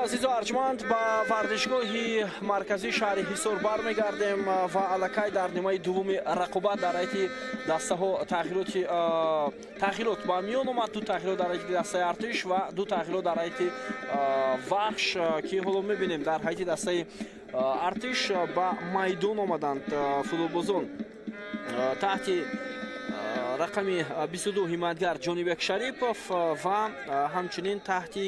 азизу арҷманд ба вардишгоҳи марказии шаҳри ҳисор бармегардем ва аллакай дар нимаи дуввуми рақобат дар ҳайати дастаҳо тағйирот ба миён омад. Ду тағйирот дар ҳайати дастаи артиш ва ду тағйирот дар ҳайати вахш ки ҳоло мебинем дар ҳайати дастаи артиш ба майдон омаданд футболбозон таҳти рақами 22 ҳимоятгар ҷонибек шарипов ва ҳамчунин таҳти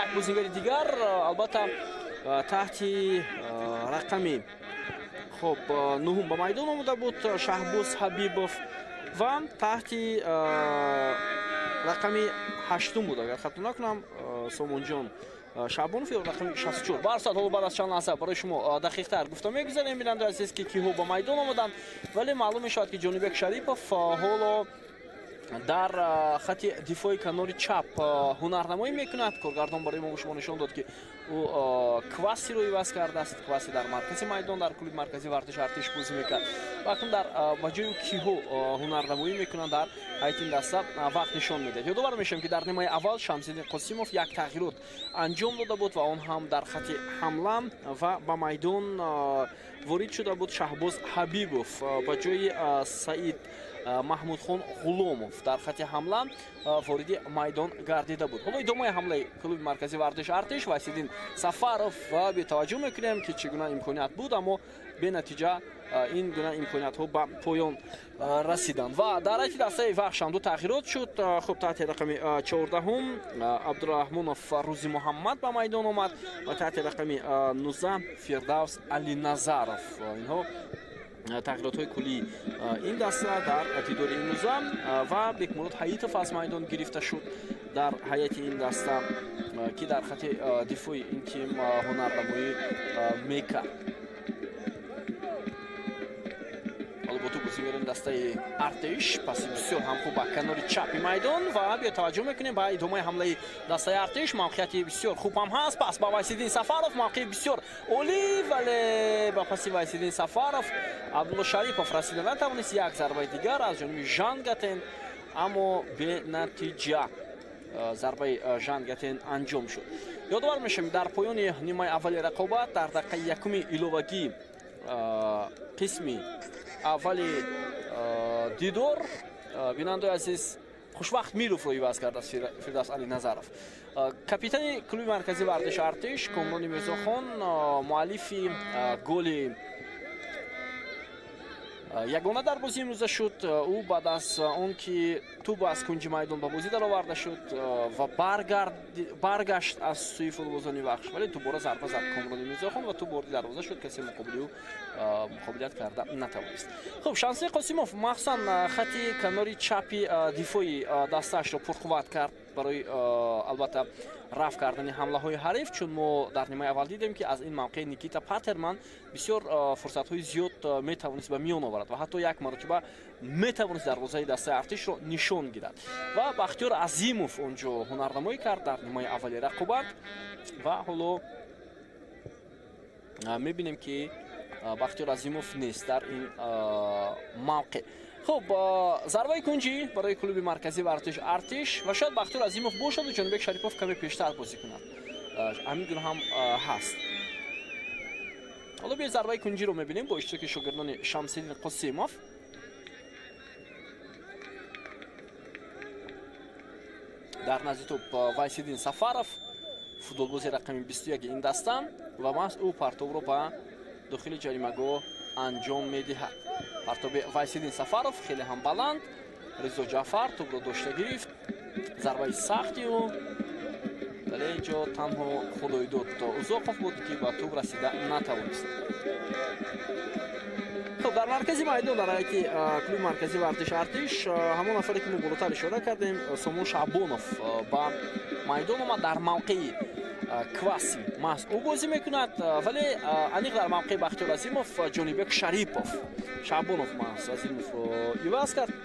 як бозингари дигар албатта таҳти рақами хоб нуҳум ба майдон омада буд Шаҳбоз Ҳабибов ва таҳти рақами 8 буд агар хато накунам Сомонҷон Шабонов ё рақами 64. Барсад ҳоло баъд аз чанд лаҳза барои шумо дақиқтар гуфта мегузарем бинандаи азиз ки киҳо ба майдон омаданд, вале маълум мешавад ки Ҷонибек Шарипов ҳоло дар хати дифои канори чап ҳунарнамоӣ мекунад. Коргардон барои мо шумо нишон дод ки ӯ квасиро иваз кардааст. Кваси дар маркази майдон дар клуби марказии вартиш артиш бозӣ мекард. Вақтон дар ба ҷои киҳо ҳунарнамоӣ мекунад дар ҳайати ин даста вақт нишон медиҳад. Ёдовар мешавем ки дар нимаи аввал Шамсиддин Қосимов як тағйирот анҷом дода буд ва он ҳам дар хати ҳамла ва ба майдон ворид шуда буд Шаҳбоз Ҳабибов ба ҷои Саид Маҳмудхон Ғуломов дар хати ҳамла вориди майдон гардида буд. Ҳоло идомаи ҳамлаи клуби марказии вартиш артиш Вайсиддин Сафаров ва бетаваҷҷӯҳ мекунем ки чӣ гуна имконият буд, аммо бенатиҷа ин гуна имкониятҳо ба поён расиданд. Ва дар ҳайати дастаи вахшам ду тағйирот шуд. Хуб таҳти рақами 14 Абдураҳмонов Рӯзи Муҳаммад ба майдон омад ва таҳти рақами 19 Фирдавс Алиназаров. Инҳо тағйиротҳои куллии ин даста дар дидори имрӯза ва Бекмурод Ҳаитов аз майдон гирифта шуд дар ҳайати ин даста ки дар хати дифои ин тим ҳунарнамоӣ мекард. албатта бозингари дастаи артиш паси бисёр ҳам хуб ба канори чапи майдон ва бетаваҷҷӯҳ мекунем ба идомаи ҳамлаи дастаи артиш. Мавқеияти бисёр хуб ҳам ҳаст. Пас ба Вайсиддин Сафаров мавқеи бисёр олӣ, вале ба паси Вайсиддин Сафаров Абдулло Шарипов расида натавонист. Як зарбаи дигар аз ҷониби Жан Гатен, аммо бенатиҷа зарбаи Жан Гатен анҷом шуд. Ёдовар мешавем дар поёни нимаи аввали рақобат дар дақиқаи якуми иловагӣ қисми аввали дидор бинандаи азиз Хушвақт Мировро иваз кардааст Фирдавс Алиназаров. Капитани клуби марказии вартиш артиш Комрони Мирзохон муаллифи голи ягона дар бозии имрӯза шуд. Ӯ баъд аз он ки туб аз кунҷи майдон ба бозӣ дароварда шуд ва баргашт аз сӯи футболбозони вахш, вале дубора зарба зад Комрони Мирзохон ва туб ворди дарвоза шуд. Касе муқобили ӯ муқобилият карда натавонист. Хуб, Шамсиддин Қосимов махсусан хати канори чапи дифои дастаашро пурқувват кард барои албатта рафт кардани ҳамлаҳои ҳариф, чун мо дар нимаи аввал дидем ки аз ин мавқеъ Никита Патерман бисёр фурсатҳои зиёд метавонист ба миён оварад ва ҳатто як маротиба метавонист дарвозаи дастаи артишро нишон гирад. Ва Бахтиёр Азимов онҷо ҳунарнамоӣ кард дар нимаи аввали рақобат ва ҳоло мебинем ки Бахтиёр Азимов нест дар ин мавқеъ. Хуб, зарбаи кунҷӣ барои клуби марказии вартиш артиш ва шояд Бахтиёр Азимов бошаду Ҷонибек Шарипов каме пештар бозӣ кунад. Ҳамин гуна ҳам ҳаст. ҳоло бия зарбаи кунҷиро мебинем бо иштироки шогирдони Шамсиддин Қосимов. дар назди тӯб Вайсиддин Сафаров футболбози рақами 21 ин даста ва маҳз ӯ партовро ба дохили ҷаримагоҳ анҷом медиҳад. Партоби Вайсиддин Сафаров хеле ҳам баланд. Ризо Ҷаъфар тӯбро дошта гирифт. Зарбаи сахти ӯ, вале ҷо танҳо Худоидод Узоқов буд ки ба тӯб расида натавонист. Хуб, дар маркази майдон дар ҳайати клуби марказии вартиш артиш ҳамон нафаре ки мо болотар ишора кардем, Сомон Шаъбонов ба майдон омад. Дар мавқеи кваси маҳз ӯ бозӣ мекунад, вале аниқ дар мавқеи Бахтиёр Азимов Ҷонибек Шарипов Шаъбонов маҳз Азимовро иваз кард,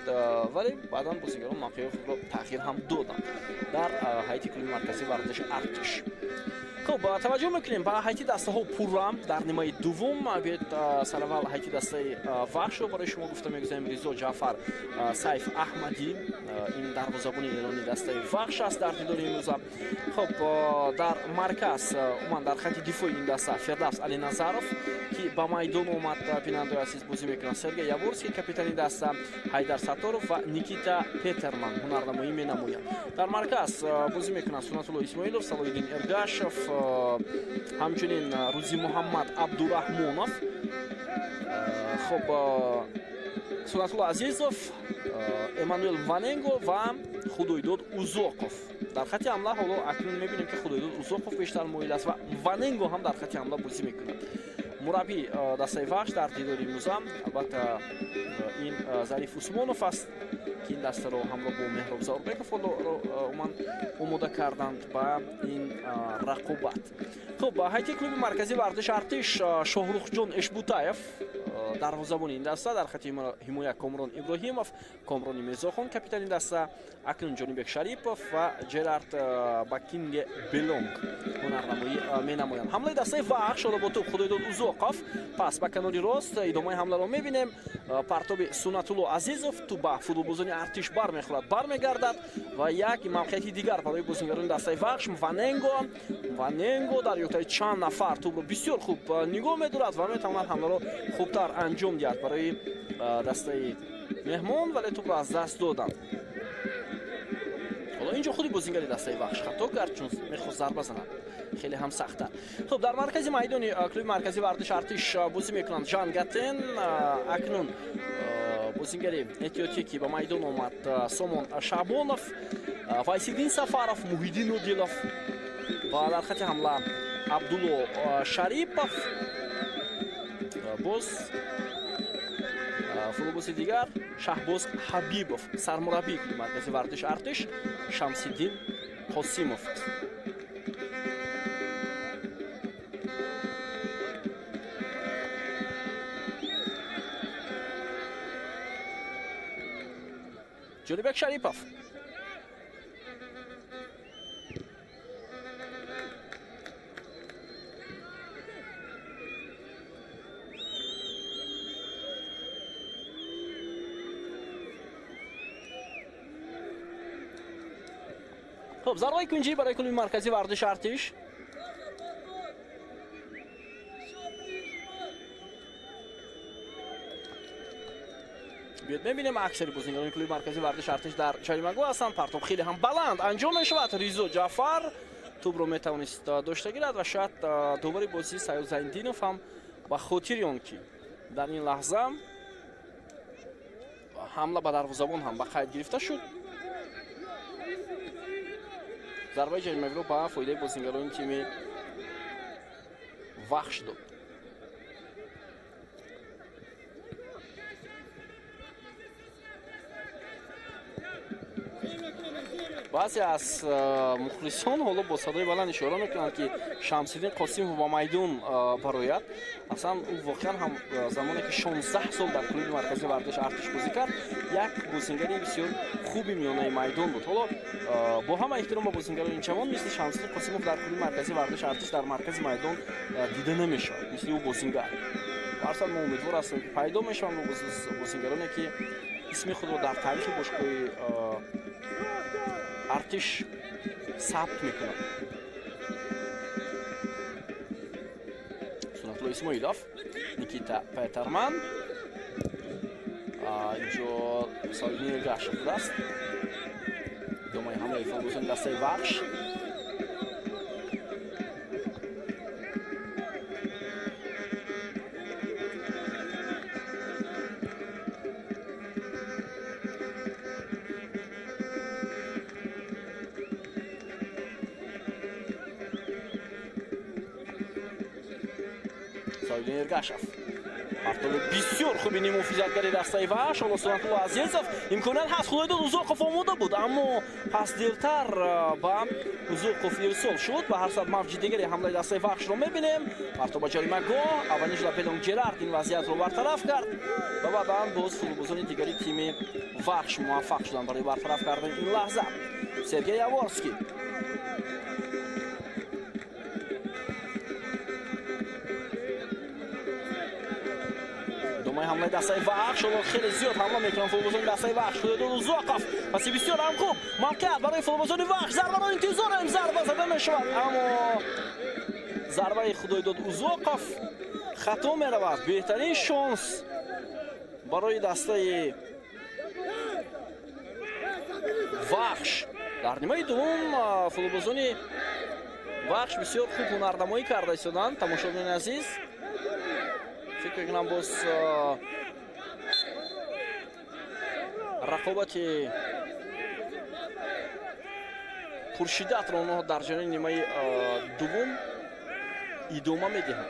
вале баъдан бозигарон мавқеи худро тағйир ҳам доданд дар ҳайати клуби марказии вартиш артиш. خب توجه میکنیم به هیتی دسته ها پورم در نیمه دوم. بیاید سراول هیتی دسته وحش رو برای شما گفتم میگذاریم. ریزو جعفر، سیف احمدی، این دروازه‌بان ایرانی دسته وحش است در دیدار امروز. خب در مرکز اومد در خط دفاعی این دسته فردوس علی نظرов که به میدان اومد. بیننده عزیز بازی میکنه سرگئی یاورسکی، کاپیتان این دسته حیدر ساتورов و نیکیتا پترمن هنرنمایی مینمویند. در مرکز بازی میکنه سنت‌الله اسماعیلov، صلاح‌الدین ارگاشев، همچنین روزی محمد عبدالرحمانov، خب سنت‌الله عزیزов، امانوئل واننگو و خدایداد اوزاقов. در خط حمله حالا اکنون میبینیم که خدایداد اوزاقов بیشتر مایل است و واننگو هم در خط حمله بازی میکنه. مربی دسته وحش در دیدار امروز البته این ظریف عثمانов است که این دسته رو همراه با مهراب زوربеков آماده کردند با این رقابت. خب هیئت کلوب مرکزی ورزش ارتش شاهرخجان اشبوتاев دروازه‌بان این دسته، در خط حمایه کامران ابراهیمов، کامران میرزاخان، کاپیتان این دسته اکنون جانیبک شریپов و جرارد بکینگ بلونگ هنرنمایی مینمایند. حمله دسته وحش با توپ خدایداد اوزاقов، پس به کناری راست ادامه حمله رو میبینیم. پرتاب سنت‌الله عزیزов تو به فوتبالبازان ارتش برمیگردد و یک موقعیت دیگر برای بازیگران دسته وحش. واننگو در یوتای چند نفر توپ رو بسیار خوب نگاه می‌دارد و میتواند حمله رو خوبتر انجام دهد برای دسته مهمان، ولی توپ رو از دست دادن. حالا اینجا خودی بازیگری دسته وحش خطا کرد چون میخواست ضربه بزند، خیلی هم سخت‌تر. خب در مرکز میدان کلوب مرکزی ورزش ارتش بازی میکنند جان گاتن، اکنون بازیگری اتیوپی که به میدان آمد سامان شعبانов، وایسیدین سفارов، موحیدین عادلов و در خط حمله عبدالله شریپов. باز فوتبالباز دیگر شهباز حبیبov. سرمربی کلوب مرکزی ورزش ارتش شمس‌الدین قاسیمov است. جانیبک شریپov، خب ضربه کنجی برای کلوب مرکزی ورزش ارتش. بیاد ببینیم اکثر بازیکنان کلوب مرکزی ورزش ارتش در جریمه‌گاه هستند. پرتاب خیلی هم بلند انجام میشود. ریزو جعفر توپ رو میتوانست داشته گیرد و شاید دوباره بازی سیاد زیندینov هم با خاطر آن که در این لحظه حمله به دروازه‌بان هم به قید گرفته شد. ضربه جریمه‌ای رو به فایده بازیکنان تیم وحش داد. بعضی از مخلصان حالا با صدای بلند اشاره میکنند که شمس‌الدین قاسیمov با میدان براید. اصلا او واقعا هم زمانی که 16 سال در کلوب مرکزی ورزش ارتش بازی کرد یک بازیگری بسیار خوبی میانه میدان بود. حالا با هم احترام به بازیگران جوان مثل شمس‌الدین قاسیمov در کلوب مرکزی ورزش ارتش در مرکز میدان دیده نمیشود مثل او بازیگر. درصد ما امیدوار هستیم که پیدا میشوند بازیگرانی که اسم خود را در تاریخ باشگاه ارتش ثبت میکنند. سنت‌الله اسماعیلov، نیکیتا پترمن، اینجا صلاح‌الدین ارگاشев است. دومای حمله فوتبالبازان دسته وحش. صلاح‌الدین ارگاشев پرتاب بسیار خوبی نیمه‌فیزیتگری دسته وحش. حالا سنت‌الله عزیزov امکانات هست. خدایداد اوزاقov آماده بود اما پس دیرتر به اوزاقov ارسال شد. به هر صورت موج دیگری حمله دسته وحش رو می‌بینیم. پرتاب جریمه‌گاه اولش بلونگ جرارد این وضعیت رو برطرف کرد و بعداً باز فوتبالبازان دیگری تیم وحش موفق شدند برای برطرف کردن این لحظه. سرگئی یاورسکی حمله دستای وحش و خیلی زیاد حمله میکنن فوتبالبازان دستای وحش. خدایداد اوزاقوف پس بسیار هم خوب مالکیت برای فوتبالبازان وحش. ضربه را انتظار هم ضربه زده میشود اما ضربه خدایداد اوزاقوف خطا میرود. بهترین شانس برای دستای وحش. در نیمه دوم فوتبالبازان وحش بسیار خوب هنرنمایی کرده ایستادند. تماشاگران عزیز فکر کنم باز رقابت پرشدت را آنها در جریان نیمه دوم ادامه میدهند.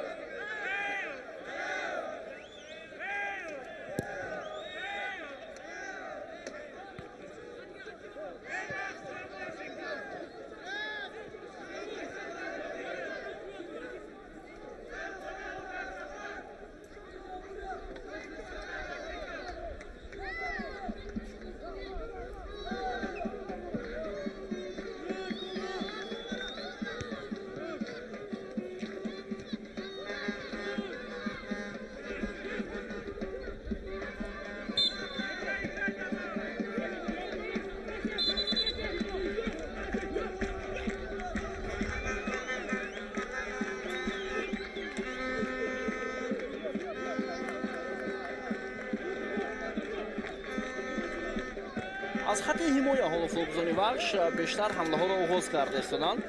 از خط حمایه حالا فوتبالبازان وحش بیشتر حمله ها را آغاز کرده ایستادند.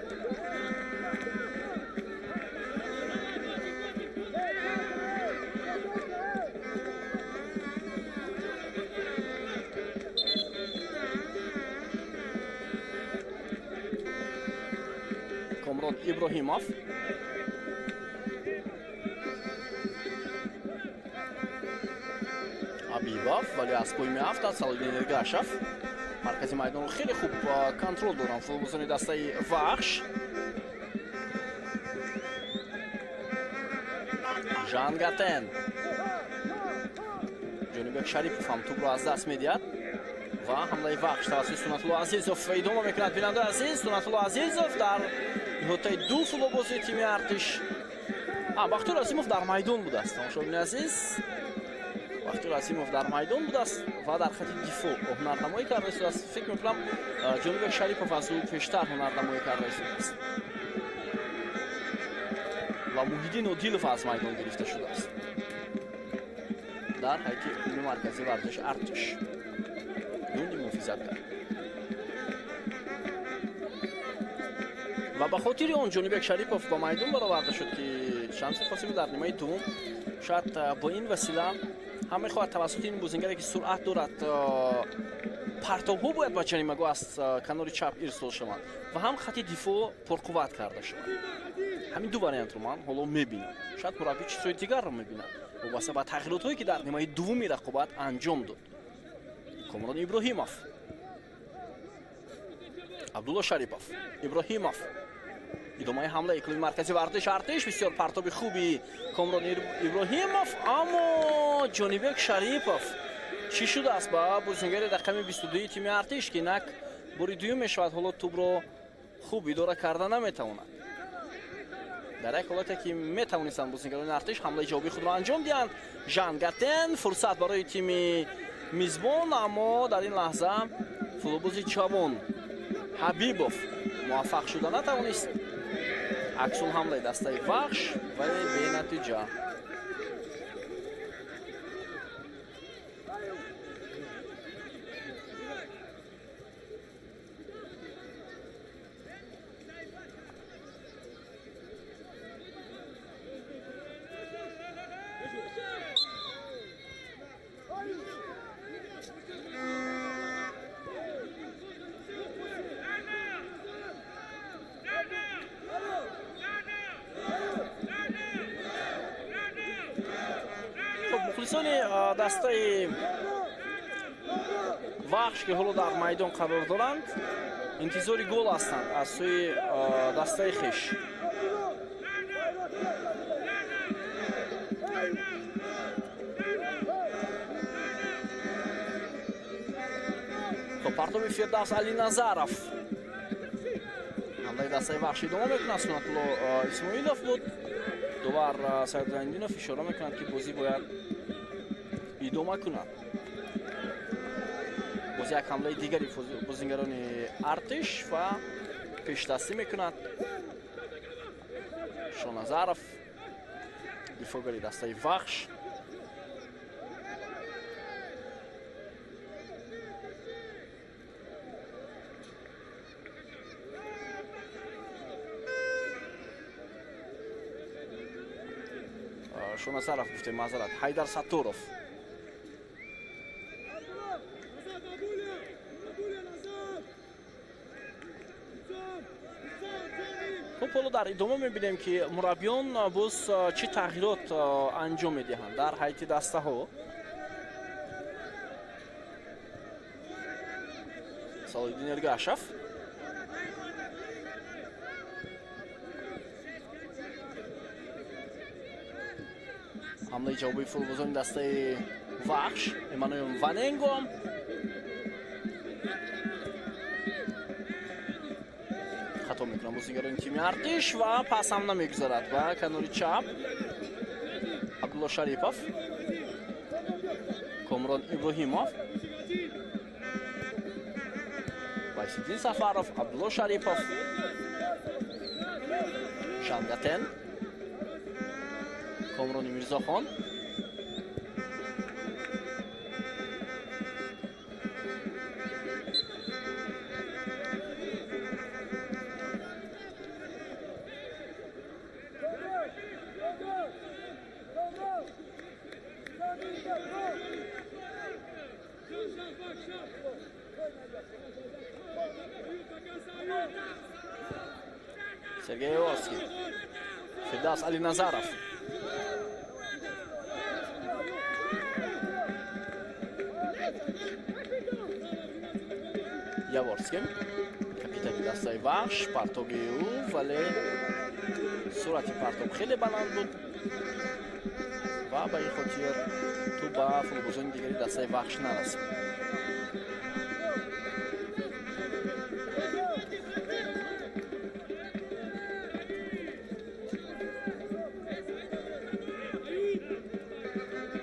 کامران ابراهیموف ابیبوف ولی از پای میافتد. سالودین ارگاشف مرکزی میدان رو خیلی خوب کنترل دارن فوتبالبازان دسته وحش. جان گاتن جونیبک شریپوف هم توپ رو از دست میدهد و حمله وحش توسط سنت‌الله عزیزوف ادامه میکند. بیننده عزیز سنت‌الله عزیزوف در احاطه دو فوتبالباز تیم ارتش بختیار عظیموف در میدان بوده است. تماشاگران عزیز بختیار عظیموف در میدان بوده است و در خط دفاع هنرنمایی کرده است. فکر میکنم جونیبک شریپوف از او پیشتر هنرنمایی کرده است و محیدین عدیلوف از میدان گرفته شده است در هیئت مرکزی ورزش ارتش. نونی محافظت کرد و به خاطر اون جونیبک شریپوف با میدان برآورده شد که شمس قاسمی در نیمه دوم شاید با این وسیله هم میخواهد توسط این بازیگری که سرعت دارد پرتاب‌ها باید با جریمه‌گاه از کنار چپ ارسال شوند و هم خط دفاع پرقوت کرده شود. همین دو واریانت رو من حالا میبینم. شاید مربی چیزهای دیگر رو میبینم واسه با تغییراتی که در نیمه دوم رقابت انجام داد. کامران ابراهیموف عبدالله شریپوف ابراهیموف ادامه حمله کلوب مرکزی ورزش ارتش. بسیار پرتاب خوبی کامران ابراهیموف اما جونیبک شریپوف چی شده است با بازیگر رقم 22 تیم ارتش که نک باری دوم میشود حالا توپ رو خوب اداره کرده نمیتواند. در یک حالتی که میتوانستند بازیگران ارتش حمله جوابی خود را انجام دهند. ژان گاتن فرصت برای تیم میزبان اما در این لحظه فوتبالباز جوان حبیبوف موفق شده نتوانست. عکس‌ال حمله دسته وحش ولی به نتیجه. مخلصان دسته وحش که حالا در میدان قرار دارند انتظاری گل هستند از سوی دسته خویش. پرتاب فردوس علی نظرов حمله دسته وحش ادامه میکنه. سنت‌الله اسماعیلوف بود. دوبار سعید زندینوف اشاره میکنند که بازی باید идома кунад. боз як ҳамлаи дигари бозингарони артиш ва пешдастӣ мекунад. Шоназаров, дифоъгари дастаи вахш. Шоназаров гуфтем маъзарат. Ҳайдар Сатторов. حالا در ادامه می‌بینیم که مربیان باز چه تغییرات انجام می‌دهند در هیئت دسته ها. صالح‌الدین ارگاشف حمله جوابی فوتبالبازان دسته وحش امانوئل واننگو خطا میکنم بازیگران تیم ارتش و پس هم نمیگذارد و کناری چپ عبدالله شریپов کامران ابراهیمov وایسیدین سفرov عبدالله شریپov شنگتن کامران میرزاخان Сергей Яворский, Фидас Алиназаров. Яворский, капитан дастаи вахш, партоби ӯ, вале сурати партоб хеле баланд буд ва ба ин хотир ту ба футболбозони дигари дастаи вахш нарасид.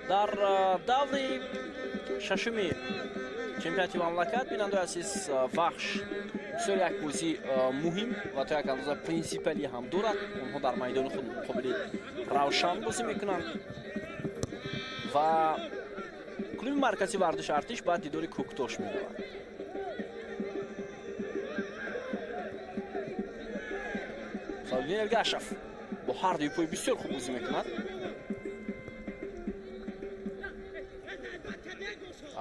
дар даври шашуми чемпионати мамлакат бинандаи азиз вахш бисёр як бозӣ муҳим ва то як андоза принсипалӣ ҳам дорад. онҳо дар майдони худ муқобили равшан бозӣ мекунанд ва клуби маркази вардиш артиш ба дидори кӯктош меравад. Салидин Эргашев бо ҳар дуи пои бисёр хуб бозӣ мекунад.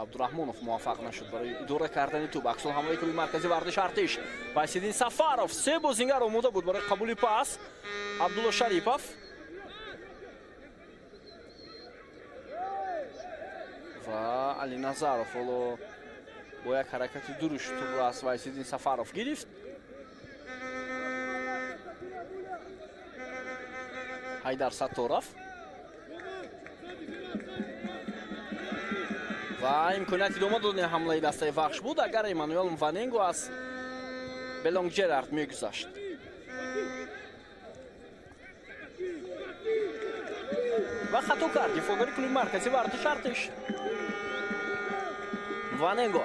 Абдурахмонов муваффақ нашуд барои идора кардани тӯб. аксол ҳамлаи клуби маркази вардиш артиш. Вайсидин Сафаров се бозингар омода буд барои қабули пас. Абдулло Шарипов ва Али Назаров ҳоло бо як ҳаракати дуруш тӯбро аз Вайсидин Сафаров гирифт. Ҳайдар Сатторов ва имконияти идома додани ҳамлаи дастаи вахш буд агар Эммануэл Мваненго аз Белонг Джерард мегузашт. ва хато кард дифоъгари клуби маркази вардиш артиш. Мваненго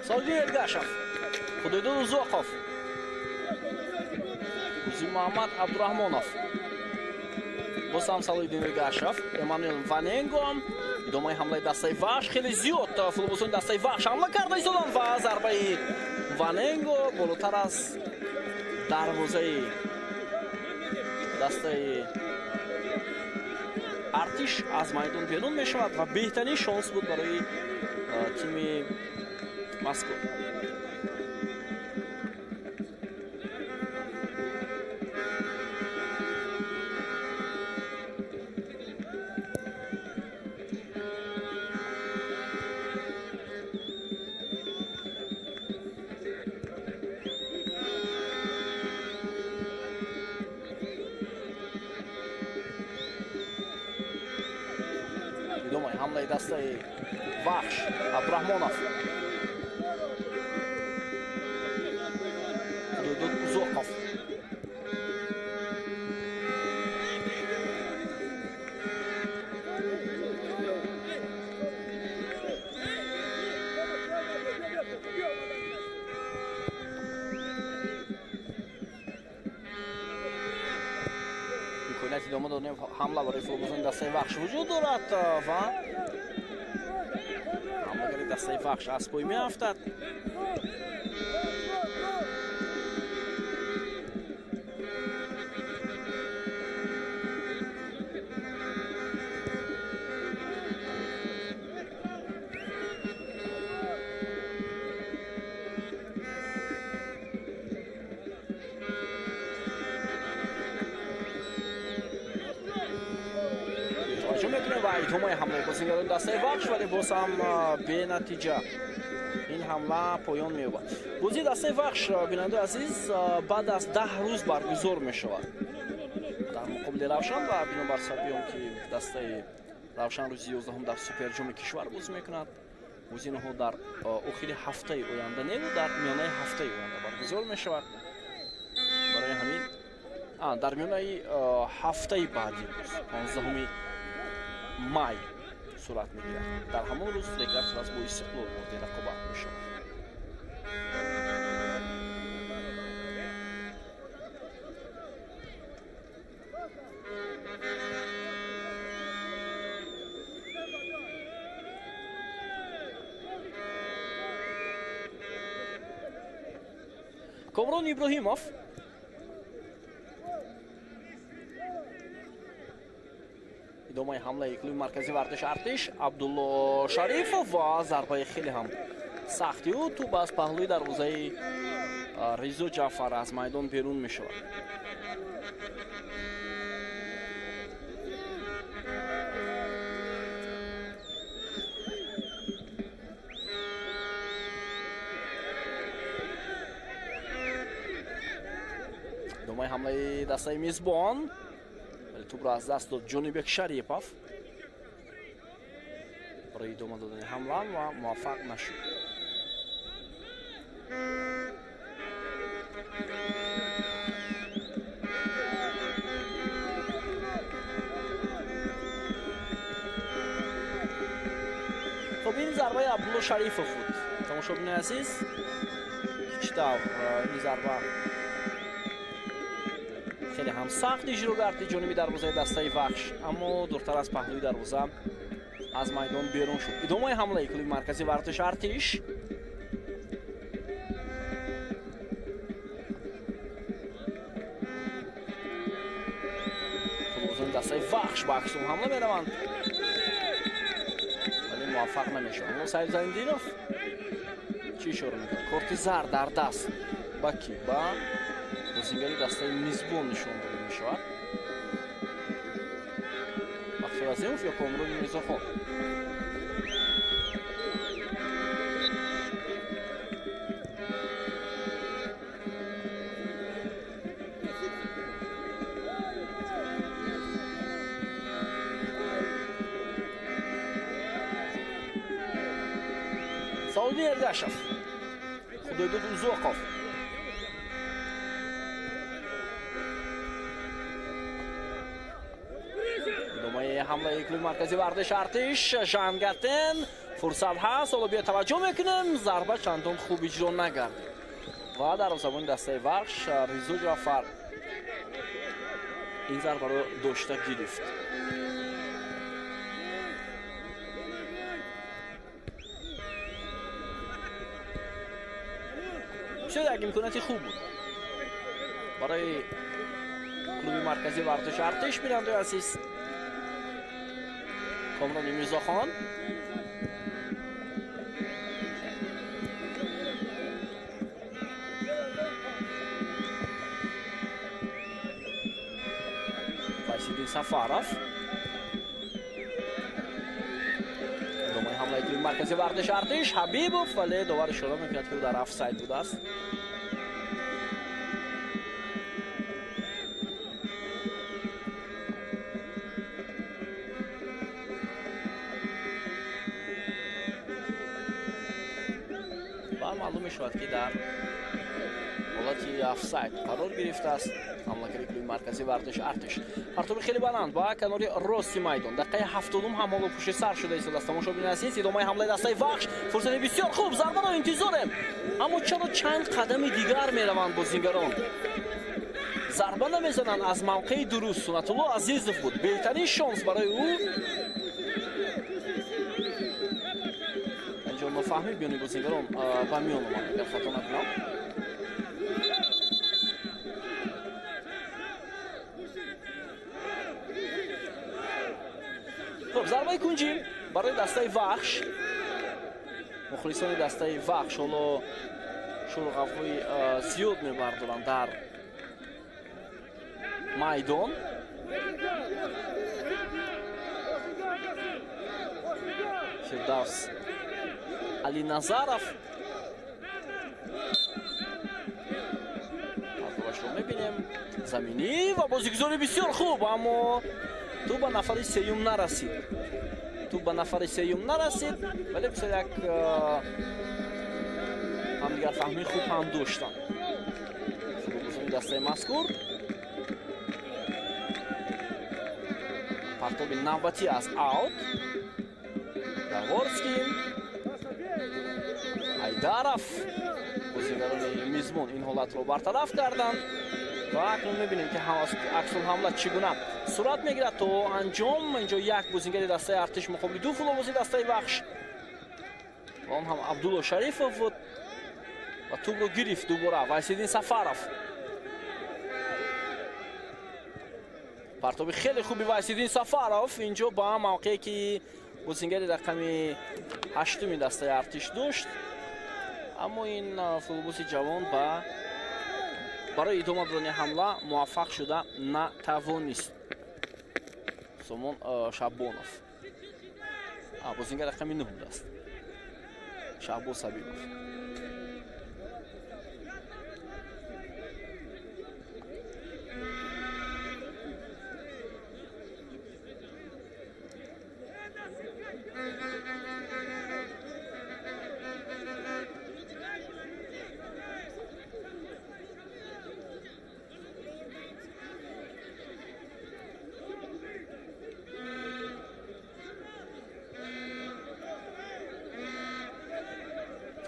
Салидин Эргашев, Худойдон Узоқов, Узи Муҳаммад Абдурахмонов, боз ҳам Салидин Эргашев, Эммануэл Ваненго, идомаи ҳамлаи дастаи вахш хеле зиёд футболбозони дастаи вахш ҳамла карда истоданд ва зарбаи Ваненго болотар аз дарвозаи дастаи артиш аз майдон берун мешавад ва беҳтарин шонс буд барои тими мазкур. идомаи ҳамлаи дастаи вахш абдурахмонов худудуд узоқов идома додем ҳамла барои фурӯбозони дастаи вахш вуҷуд дорад ва ҳамлагари дастаи вахш аз пой меафтад. идомаи ҳамлаи бозигарони дастаи вахш вале боз ҳам бенатиҷа ин ҳамла поён меёбад. бозии дастаи вахш бинандаи азиз баъд аз 10 рӯз баргузор мешавад дар муқобили равшан ва бинобар сабиён ки дастаи равшан рӯзи 11 дар суперҷоми кишвар бозӣ мекунад. бозинаҳо дар охири ҳафтаи оянда небуд дар миёнаи ҳафтаи оянда баргузор мешавад. барои ҳамин дар миёнаи ҳафтаи баъди рӯз 15 май сурат мегирад. дар ҳамон рӯз рекордшаваз бо истиқлол мурди рақобат мешавад. комрон иброҳимов идомаи ҳамлаи клуби маркази вардиш артиш абдулло шарифов ва зарбаи хеле ҳам сахти ӯ тӯб аз паҳлӯи дарвозаи ризо ҷаъфар аз майдон берун мешавад. идомаи ҳамлаи дастаи мизбон тӯбро аз даст дод ҷонибек шарипов барои идома додани ҳамла ва муваффақ нашуд. хоб ин зарбаи абдулло шарифов буд. тамошобини азиз ҳичтав ин зарба хеле ҳам сахт иҷро карди ҷониби дарвозаи дастаи вахш, аммо дуртар аз паҳлӯи дарвоза аз майдон берун шуд. идомаи ҳамлаи клуби маркази вардиш артиш футболбозони дастаи вахш ба аксум ҳамла мераванд вале муваффақ намешаванд. аммо Саид Зайниддинов чӣ ишора мекунад? корти зар дар даст ба ки ба бозингари дастаи мизбон нишон дода мешавад. бахтиёр азимов ё комрон мирзохон. саудин эргашев худойдуд узоқов ҳамлаи клуби маркази вардиш артиш жангатен фурсат ҳаст. ҳоло биё таваҷҷӯҳ мекунем зарба чандон хуб иҷро нагардид ва дарвозабони дастаи вахш ризо ҷаъфар ин зарбаро дошта гирифт. бисёр як имконияти хуб буд барои клуби маркази вардиш артиш. бинандаи азиз Komron Mirzoxon. Vaysidin Safarov. Domay hamla ekli markaziy vardish Artish Habibov vale dovar ishora میکند که او در آفساید بوده است. معلوم میشود که در حالت آفساید قرار گرفته است. حمله‌گری کلوب مرکزی ورزش ارتش پرتاب خیلی بلند با کنار راست میدان دقیقه 70 هم حمله پشت سر شده است. دست تماشاگران عزیز ادامه حمله دسته وحش فرصت بسیار خوب ضربه را انتظاریم اما چرا چند قدم دیگر میروند بازیگران ضربه نمیزنند از موقع درست. سنت الله عزیزов بود بهترین شانس برای او اینجا نفهمی بیانی بازیگران با میان اومد اگر خطا نکنم. خب ضربه کنجی برای دسته وحش مخلصان دسته وحش حالا شلوغ‌های زیاد میبردارند در میدان. فردوس علی نظرов رو میبینیم زمینی و بازیگزاری بسیار خوب اما تو به نفر سیوم نرسید ولی بسیار یک همدیگر فهمی خوب هم داشتن. بازیگزاری دسته مذکور پرتاب نوبتی از اوت Davorsky Haydarov بازیگران میزبان این حالت رو برطرف کردند و اکنون میبینیم که عکس الحمله چگونه صورت میگیرد تو انجام. اینجا یک بازیگر دسته ارتش مقابل دو فولوبازی دسته وحش و اون هم عبدالله شریفov بود و توپ رو گرفت دوباره وایسیدین سفارov. پرتاب خیلی خوبی وایسیدین سفارov اینجا با موقعی که بازیگر رقم 8 دسته ارتش داشت اما این فولوبوس جوان برای ادامه دادن حمله موفق شده نتوانست. سامان شعبانوف بازیگر رقم 9 است شعباز حبیبوف.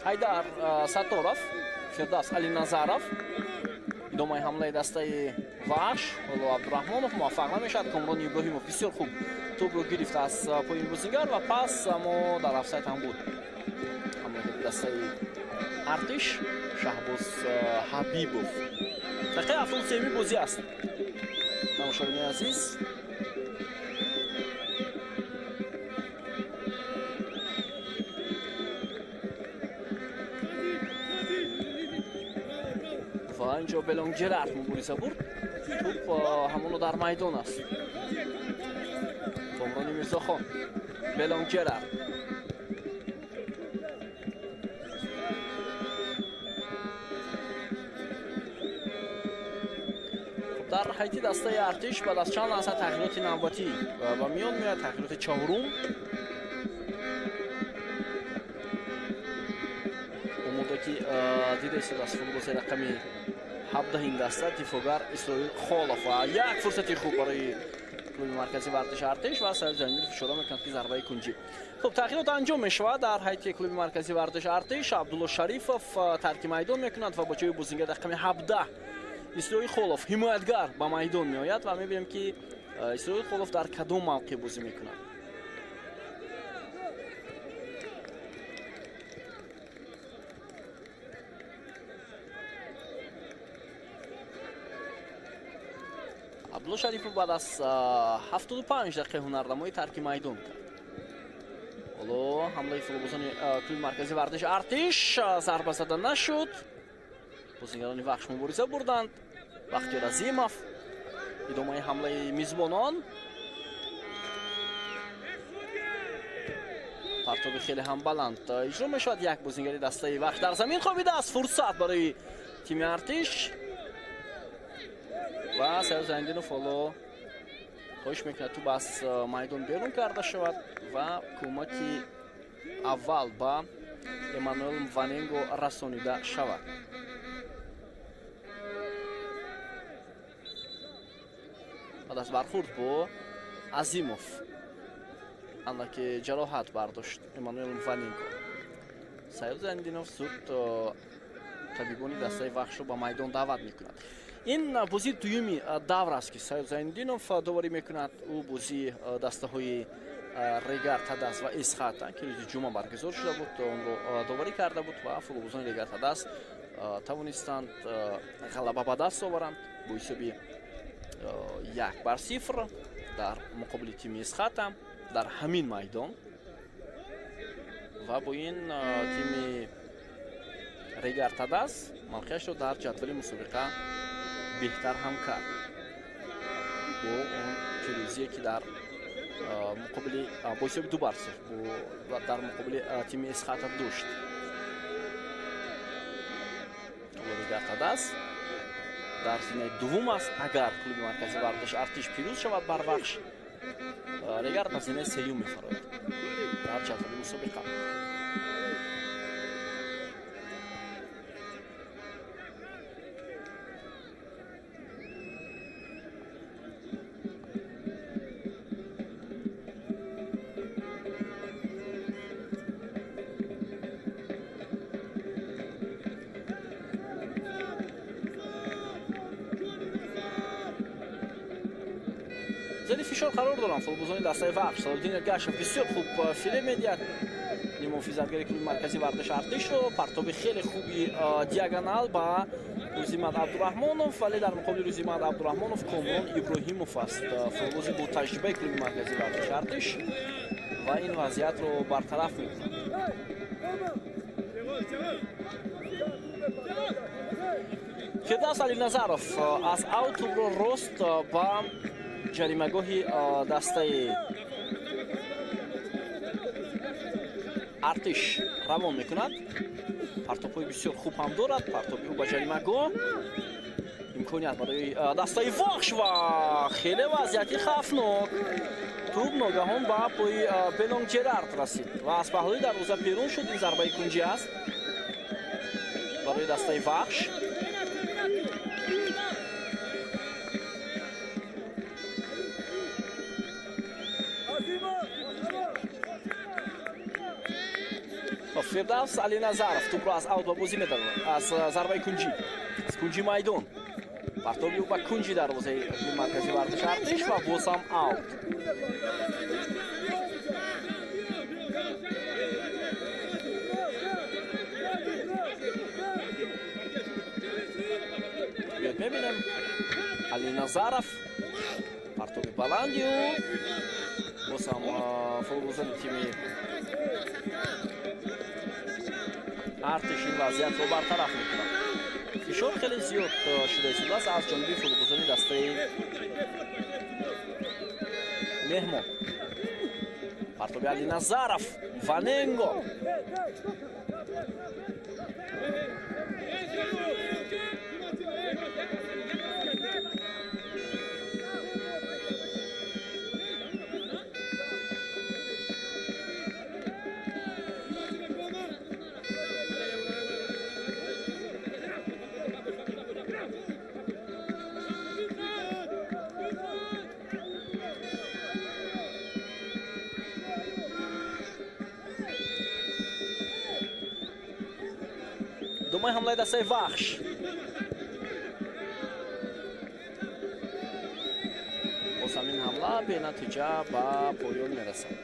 Haydar Satorov, Firdavs Ali Nazarov ادامه حمله دسته وحش ولو عبدالرحمانov موفق نمیشد. کامران ابراهیمov بسیار خوب توپ رو گرفت از پایین بازیگر و پس اما در آفساید هم بود. حمله دسته ارتش شهباز حبیبوف دقیقه 73 بازی است. تماشاگران عزیز و اینجا بلونگرارد مبارزه برد. توپ همونو در میدان است. کامران میرزاخان بلونگرارد در حیطی دسته ارتش بعد از چند لحظه تغییرات نوبتی و میان میاد تغییرات چهارم اموده که دیده شد از فولوباس رقم 17 این دسته دفاعگر اسرائیل خالف و یک فرصتی خوب برای کلوب مرکزی ورزش ارتش و سر زمین فشار میکند که ضربه کنجی. خب تغییرات انجام میشود در حیطی کلوب مرکزی ورزش ارتش. عبدالله شریفov ترک میدان میکند و با جای بازیگر رقم 17 اسرائیل خالف حمایتگر به میدان میآید و میبینیم که اسرائیل خالف در کدام موقع بازی میکند. عبدالله شریفov بعد از 75 دقیقه هنرنمایی ترک میدان کرد. ҳамлаи футболбозони клуби маркази вардиш Артиш зарба зада нашуд. Бозингарони вахш мубориза бурданд. Бахтиёр Азимов идомаи ҳамлаи мизбонон. партоби хеле ҳам баланд иҷро мешавад. Як бозингари дастаи вахш дар замин хобидааст. Фурсат барои тими Артиш ва Саёр Зайниддинов ҳоло хоҳиш мекунад ту аз майдон берун карда шавад ва кӯмаки аввал ба Эммануэл Мваненго расонида шавад. баъд аз бархурд бо Азимов андаке ҷароҳат бардошт Эммануэл Мваненго. Саёр Зайниддинов зуд табибони дастаи вахшро ба майдон даъват мекунад. ин бозии дуюми давр аст ки Саёр Зайниддинов доварӣ мекунад. ӯ бозии дастаҳои Регар Тадас ва Исхата ки рӯзи ҷумъа баргузор шуда буд онро доварӣ карда буд ва футболбозони Регар Тадас тавонистанд ғалаба ба даст оваранд бо ҳисоби 1-0 дар муқобили тими Исхата дар ҳамин майдон. ва бо ин тими Регар Тадас мавқеашро дар ҷадвали мусобиқа беҳтар ҳам кард бо он пирӯзие ки дар муқобили бо ҳисоби 2-0 дар муқобили тими Исхата дошт. Регар Тадас дар зинаи дуввум аст. Агар клуби маркази вардиш Артиш пирӯз шавад бар вахш, Регар дар зинаи сеюм мефарояд дар ҷадвали мусобиқа. зери фишор қарор доранд футболбозони дастаи вахш. Салодин Гашев бисёр хуб филе медиҳад муҳофизатгари клуби маркази вардиш Артишро. Партоби хеле хуби диагонал ба Рӯзимат Абдураҳмонов, вале дар муқобили Рӯзимат Абдураҳмонов Комрон Иброҳимов аст футболбози бо таҷрибаи клуби маркази вардиш Артиш ва ин вазъиятро бартараф мекунад. Фирдавс Алиназаров аз аутубро рост ба ҷаримагоҳи дастаи Артиш равон мекунад. Партобҳои бисёр хуб ҳам дорад. Партоби ӯ ба ҷаримагоҳ имконият барои дастаи вахш ва хеле вазъияти хавфнок. тӯб ногаҳон ба пои Бенон Ҷерард расид ва аз паҳлӯи дарвоза берун шуд. ин зарбаи кунҷи аст барои дастаи вахш. Фирдавс Алиназаров тӯбро аз аут ба бозӣ медарад. аз зарбаи кунҷи, аз кунҷи майдон партоби ӯ ба кунҷи дарвозаи маркази вардиш Артиш ва боз ҳам аут. биёд мебинем Алиназаров партоби баланди ӯ боз ҳам футболбозони тими Артиш ин вазъиятро бартараф мекунад. фишор хеле зиёд шуда истодааст аз ҷониби футболбозони дастаи меҳмон. партоби Алиназаров Ваненго думаи ҳамлаи дастаи вахш. боз ҳамин ҳамла бенатиҷа ба поён мерасад.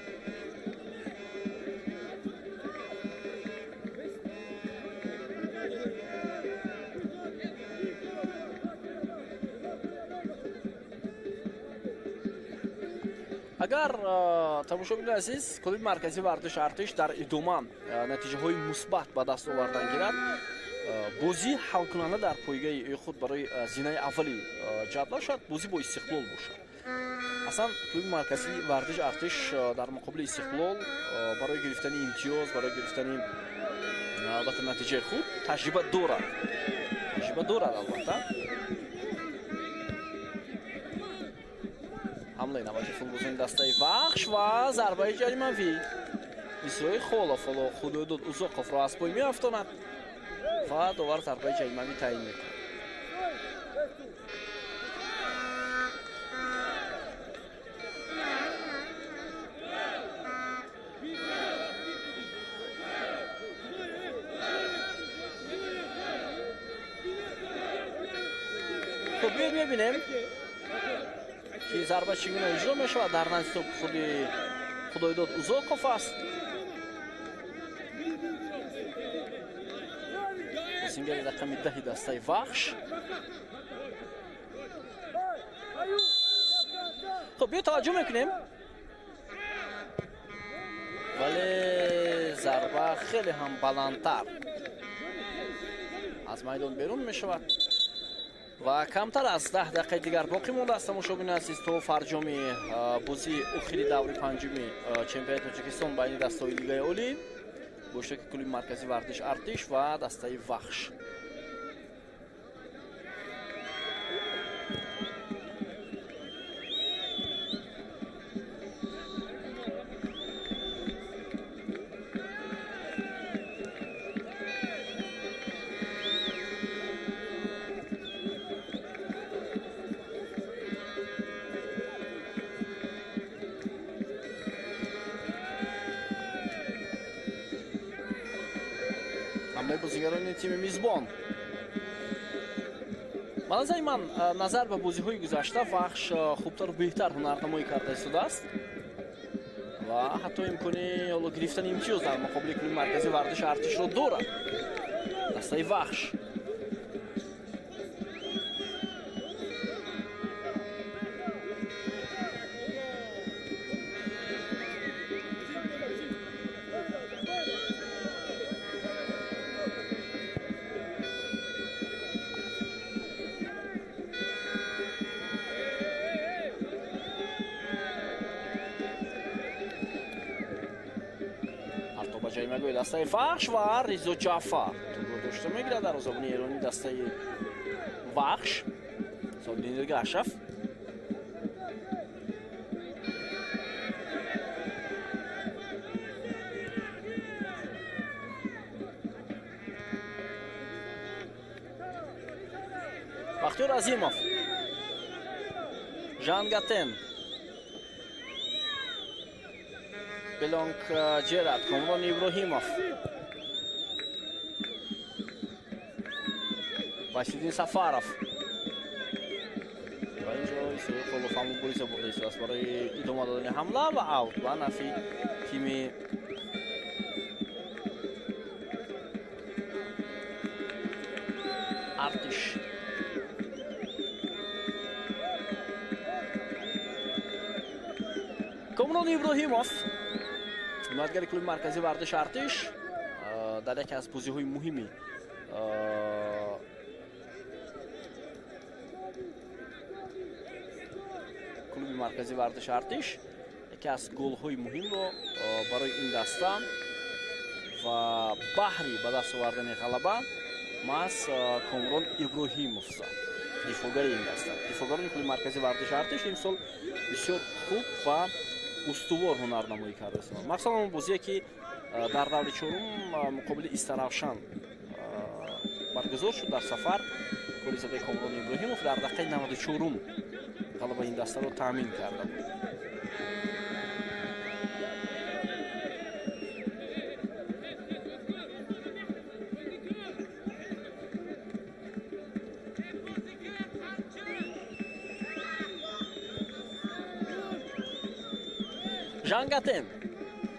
агар тамошобини азиз клуби маркази вардиш артиш дар идома натиҷаҳои мусбат ба даст овардан гирад, бозӣ ҳалкунанда дар пойгаи худ барои зинаи аввали ҷадвал шояд бозӣ бо Истиқлол бошад. аслан клуби маркази вардиш артиш дар муқобили Истиқлол барои гирифтани имтиёз, барои гирифтани албатта натиҷаи худ таҷриба дорад албатта. ҳамлаи навбати футболбозони дастаи Вахш ва зарбаи ҷаримавӣ. Исроил Холов Худоидод Узоқовро аз пой меафтонад ва довар зарбаи ҷаримавӣ таъин мекунад. خب بیاید میبینیم که ضربه چگونه اجرا میشود. در نزد توپ خودی خدایداد اوزاقوف است. بازیگر رقم 10 دسته وخش. خب بیاید توجه میکنیم ولی ضربه خیلی هم بلندتر از میدان بیرون میشود و کمتر از 10 دقیقه دیگر باقی مونده است. تماشاگران عزیز تو فرجامی بازی اخیری دوره پنجمی چمپیونات تاجیکستان بین دسته‌های لیگ اولی با اشتراک کلوب مرکزی ورزش ارتش و دسته وخش. همه بازیگران تیم میزبان. به نظر من نظر به بازی‌های گذشته وخش خوبتر و بهتر هنرنمایی کرده است و حتی امکانی حالا گرفتن امتیاز در مقابل کلوب مرکزی ورزش ارتش را دارد. دسته وخش جایمگوی دسته وخش و ریزو جعفر تو داشته میگیره در زبان ایرانی دسته وخش سالدین اشرف. بختیار عظیموف ژان گاتن بلانک جرات کامران ابراهیموف واسیدین سفارов و اینجا ایسوی خلوف همون بوریس بوریس است برای ادامه دادن حمله و اوت و نفی تیم ارتش. کامران ابراهیموف حمایتگر کلوب مرکزی ورزش ارتش در یکی از بازی‌های مهمی کلوب مرکزی ورزش ارتش یکی از گل‌های مهم رو برای این دسته و بهری به دست آوردن غلبه ماس کامران ابراهیموف زد. دفاعگر این دسته دفاعگران کلوب مرکزی ورزش ارتش امسال بسیار خوب و устувор ҳунарнамоӣ кардааст. махсусан он бозие ки дар даври чорум муқобили Истаравшан баргузор шуд дар сафар голи задаи Комрон Иброҳимов дар дақиқаи 94 ғалабаи ин дастаро таъмин карда буд. ژان گاتن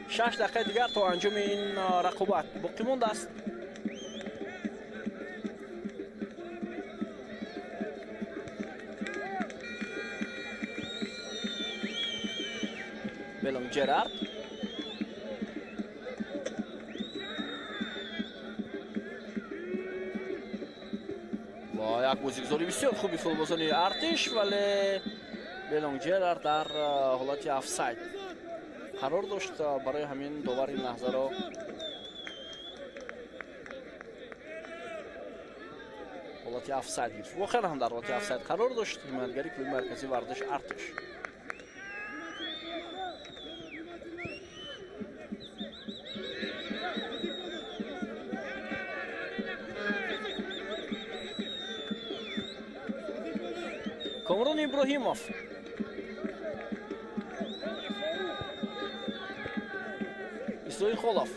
6 دقیقه دیگر تا انجام این رقابت باقی مانده است. Джерард. با یک بازیگزاری بسیار خوبی فوتبالبازی ارتش، ولی بلونگ جرارد در حالت افساید قرار داشت. برای همین داور این لحظه را حالت افساید گرفت. واقعا هم در حالت افساید قرار داشت. حمایتگری کلوب مرکزی ورزش ارتش. کامران ابراهیموف اسرائیل خلاف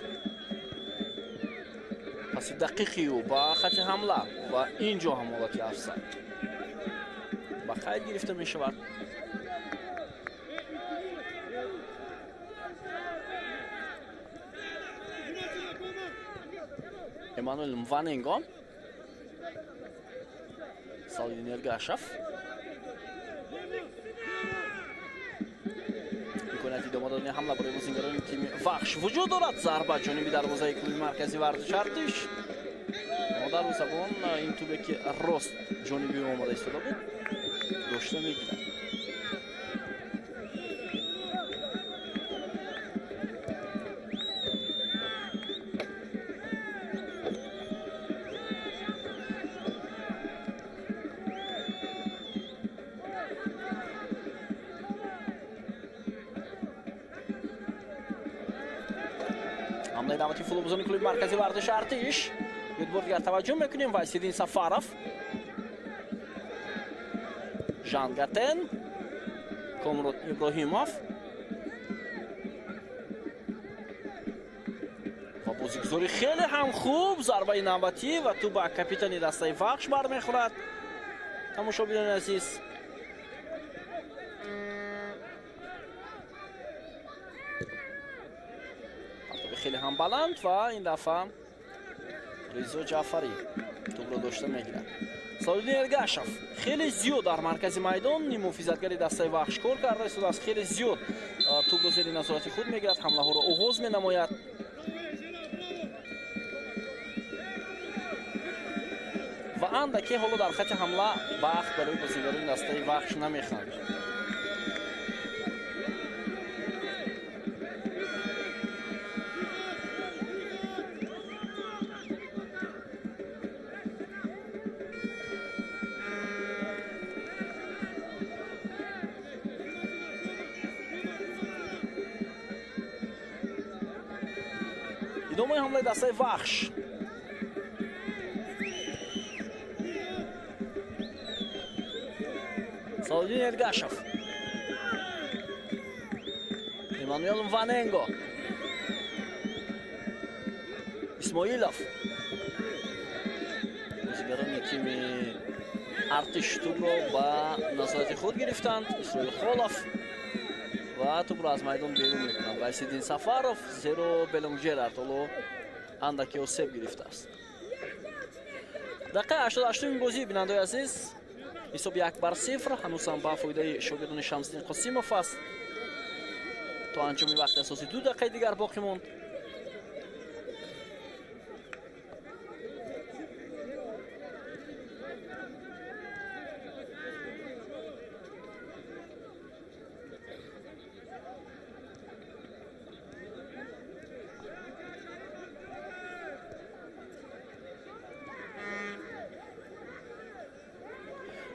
پس دقیقی و با خط حمله و اینجا هم حالت افساید با قید گرفته می شود. امانوئل مواننگو، سالدین ارگاشف، ادامه دادن حمله برای بازیگران تیم وحش وجود دارد. ضربه جانبی دروازه کلوب مرکزی ورزش ارتش. اما در اون زمان این توپی که راست جانبی آماده ایستاده بود داشته میگیرد. حمله دعوتی فوتبالبازان کلوب مرکزی ورزش ارتش. یادبردگر توجه میکنیم. وایسیدین سفاروف، ژان گاتن، کامران ابراهیموف و بازیگزاری خیلی هم خوب. ضربه نوبتی و تو با کاپیتان دسته وحش برمیخورد. تماشاگران عزیز، خیلی هم بلند و این دفعه ریزو جعفری توپ را داشته میگیرد. سالدین ارگاشف خیلی زیاد در مرکز میدان محافظتگری دسته وحش کار کرده است. از خیلی زیاد توپ را زیر نظارت خود میگیرد. حمله ها را آغاز مینماید. و اندکی حالا در خط حمله وقت برای بازیگران دسته وحش نمیخواند. ادامه حمله دسته وحش. سالدین ارگاشف، امانوئل مواننگو، اسماعیلوف. بازیگران تیم ارتش توپ را با نظارت خود گرفتند. اسرائیل خلاف و توپ را از میدان بیرون میکنند. وایسیدین سفاروف زیرو بلونگ جرارد حالا اندکی آسیب گرفته است. دقیقه 88 این بازی بیننده عزیز، حساب 1-0 هنوز هم با فایده شاگردان شمس‌الدین قاسموف است. تا انجام وقت اساسی 2 دقیقه دیگر باقی ماند.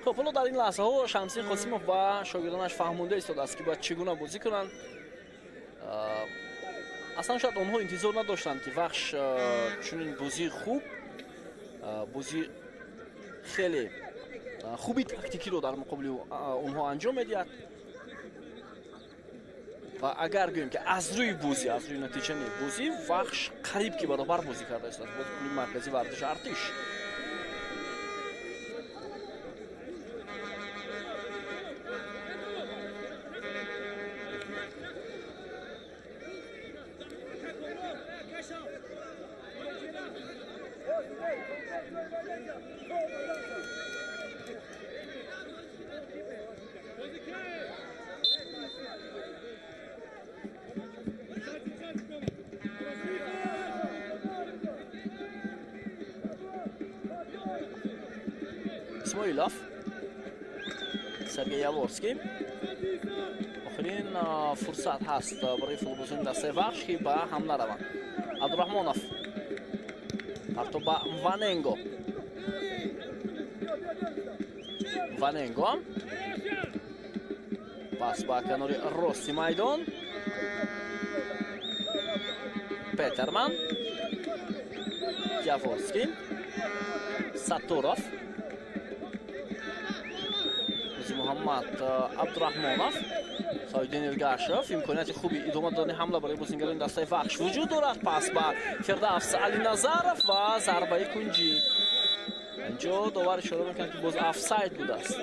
خب حالا در این لحظه ها شمس‌الدین قاسموف با شاگردانش فهمونده ایستاده است که باید چگونه بازی کنند. اصلا شاید آنها انتظار نداشتند که وحش چنین بازی خوب، بازی خیلی خوبی تاکتیکی رو در مقابل اونها انجام میدهد. و اگر گوییم که از روی بازی، از روی نتیجه بازی، وحش قریب که برابر بازی کرده است با کلوب مرکزی ورزش ارتش. اسماعیلوف. سرگی یاورسکی. آخرین فرصت هست برای فوتبال‌بازی دسته وحش که به حمله روند. عبدالرحمانوف. پرتو با واننگو. واننگو. پاس با کناری راستی میدان. Peterman, Yavorskiy, Saturov, Muhammad Abdurahmonov, Saidin Ergashev. امکانیت خوبی ادامه دادن حمله برای بازیگران دسته وحش وجود دارد. پاس با فردوس علینظرов و ضربه کنجی. اینجا داور اشاره میکنه که باز آفساید بوده است.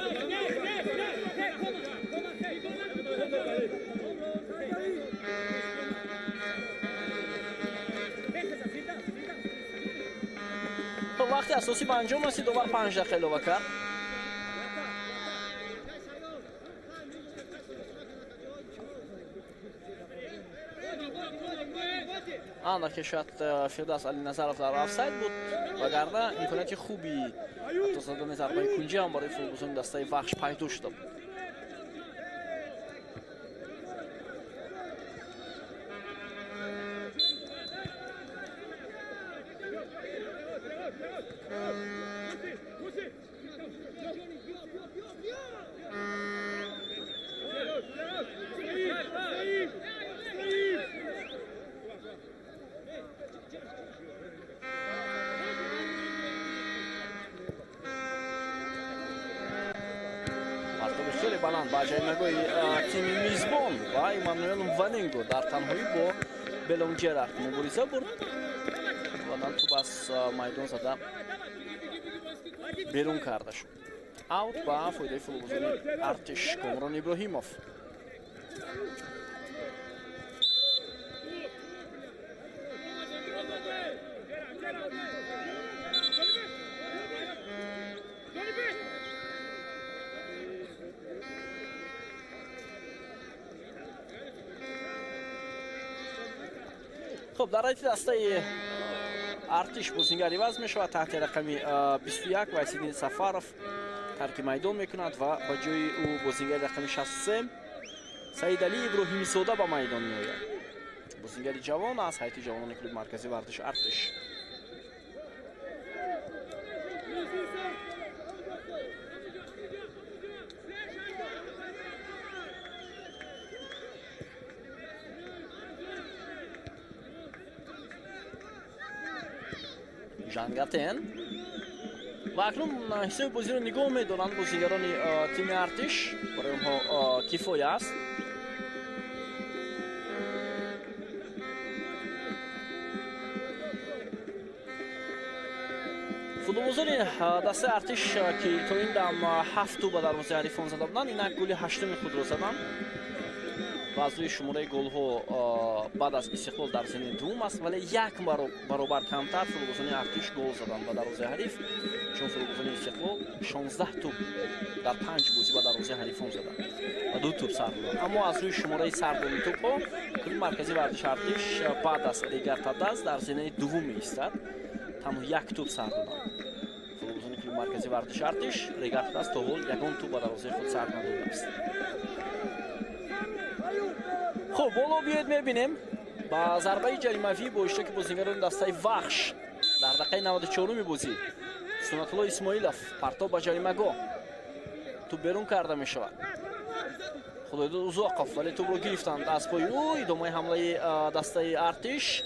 وقتی اساسی به انجام رسید دوباره 5 دقیقه اضافه کرد. که شاید فردوس علینظرov در آفساید بود وگرنه امکانیت خوبی حتی زدن ضربه کنجی هم برای فوتبال‌بازان دسته وحش پیدا شده بود. خیلی بلند با جایمگوی تیم میزبان و ایمانوئل واننگو در تنهایی با بلونجر مبارزه برد و تو بس میدان زده بیرون کرده شد. اوت با فایده فوتبال‌بازی ارتش کامران ابراهیموف. خب در رایت دسته ارتش بازیگر عوض می شود. تحت رقم 21 وایسیدین سفاروف ترک میدان میکند و با جای او بازیگر رقم 63 سعید علی ابراهیمی زاده با میدان می آید. بازیگر جوان از هیئت جوانان کلوب مرکزی ورزش ارتش. جانگاتن و اکنون حساب بازی رو نگاه می‌دارند بازیگران تیم ارتش. برای اونها کفایه است. فوتبال‌بازان دسته ارتش که تا این دم 7 توپ به دروازه حریفان زده بودند اینک گل هشتم خود را زدند و از روی شماره گل‌ها بعد از استقلال در زمین دوم است ولی یک برابر کمتر فوتبال‌بازان ارتش گل زدند به دروازه حریف چون فوتبال‌بازان استقلال 16 توپ در 5 بازی به دروازه حریفان زدند و 2 توپ سر دادند. اما از روی شماره سربازی توپ‌ها کلوب مرکزی ورزش ارتش بعد از ریگر تدز در زمین دوم ایستاد تنها 1 توپ سر دادند. فوتبال‌بازان کلوب مرکزی ورزش ارتش ریگر تدز تا حال یگان توپ به دروازه خود سر نداده است. خب بالا بیاید میبینیم با ضربه جریمه‌ای با اشتراک بازیگران دسته وحش در دقیقه 94 بازی سنت الله اسماعیلوف پرتاب به جریمه‌گاه توپ بیرون کرده می شود. خدای اوزاقوف ولی توپ رو گرفتند از پای او. ادامه حمله دسته ارتش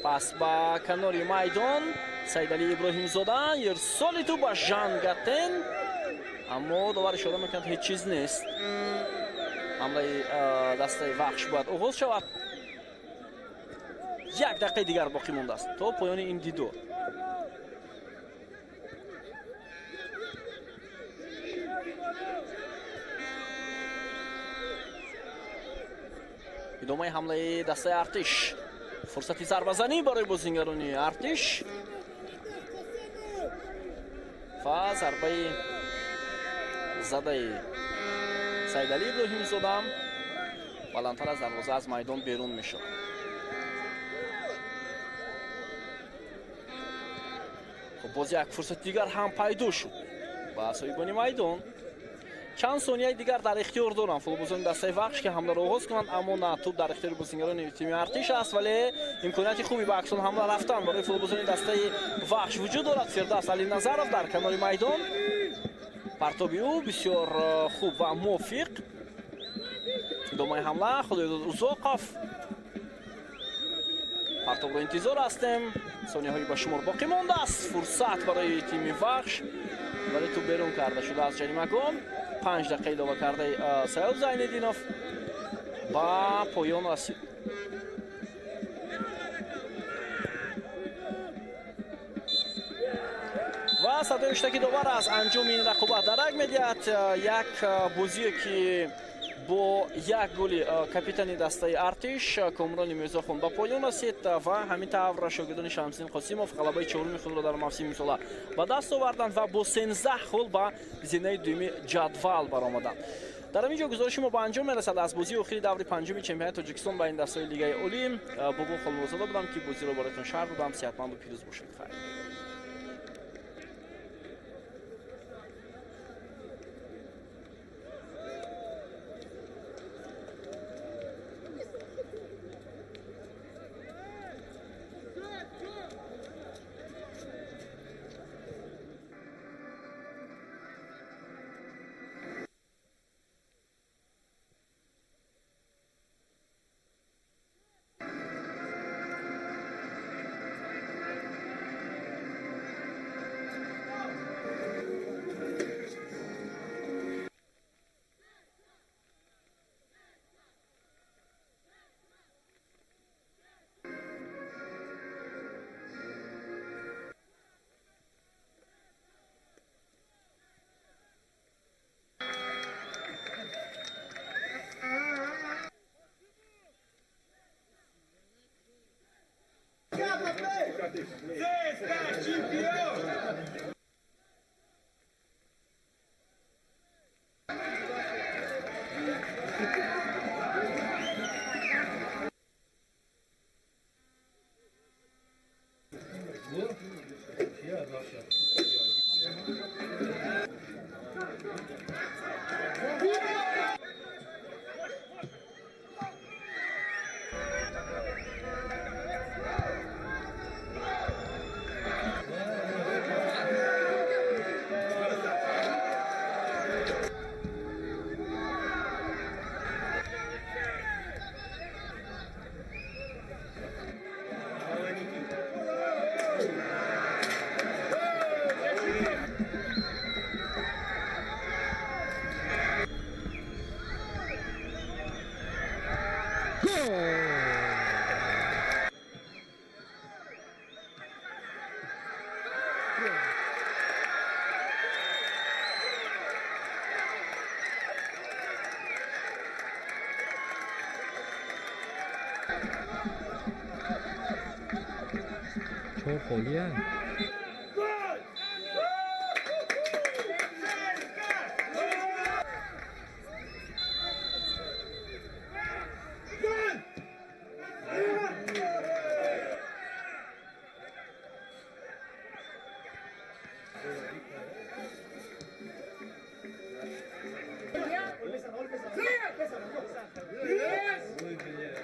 پس با کناری میدان سعید علی ابراهیم زاده ارسال توپ به جانگاتن اما داور اشاره میکند هیچ چیز نیست. حمله دسته وحش باید آغاز شود. 1 دقیقه دیگر باقی مانده است تا پایان این دیدار. ادامه حمله دسته ارتش. فرصتی ضربه زنی برای بازیگران ارتش و ضربه زده سعید علی ابراهیم زاده بلندتر از دروازه از میدان بیرون میشه. خب باز یک فرصت دیگر هم پیدا شد. ба соҳибони майдон. чанд сонияи дигар дар ихтиёр доранд футболбозони дастаи вахш ки ҳамларо оғоз кунанд, аммо на туп дар ихтиёри бозигарони тими артиш аст, вале имконияти хуби ба аксон ҳамла рафтан барои футболбозони дастаи вахш вуҷуд дорад. Фирдавс Алиназаров дар канори майдон, партоби ӯ бисёр хуб ва мувофиқ. идомаи ҳамла Худоёдод Узоқов. партобро интизор ҳастем, сонияҳои ба шумор боқӣ мондааст. фурсат барои тими вахш, вале ту берун карда шуда аз ҷаримагон. 5 дақиқа илова кардаи Саёд Зайниддинов ба поён расид. ва садои хуштаки довар аз анҷоми ин рақобат дарак медиҳад. як бозие ки бо як голи капитани дастаи артиш Комрони Мирзохон ба поён расид ва ҳамин тавр шогирдони Шамсиддин Қосимов ғалабаи чоруми худро дар мавсими имсола ба даст оварданд ва бо 13 гол ба зинаи дуюми ҷадвал баромаданд. дар ҳамин ҷо гузориши мо ба анҷом мерасад аз бозии охири даври панҷуми чемпионати Тоҷикистон ба ин дастаи Лигаи Олӣ. бо гол холмурзода будам ки бозиро бароятон шарҳ додам. сеҳатманду пирӯз бошед. хайр. چهار خالی هست. Yes!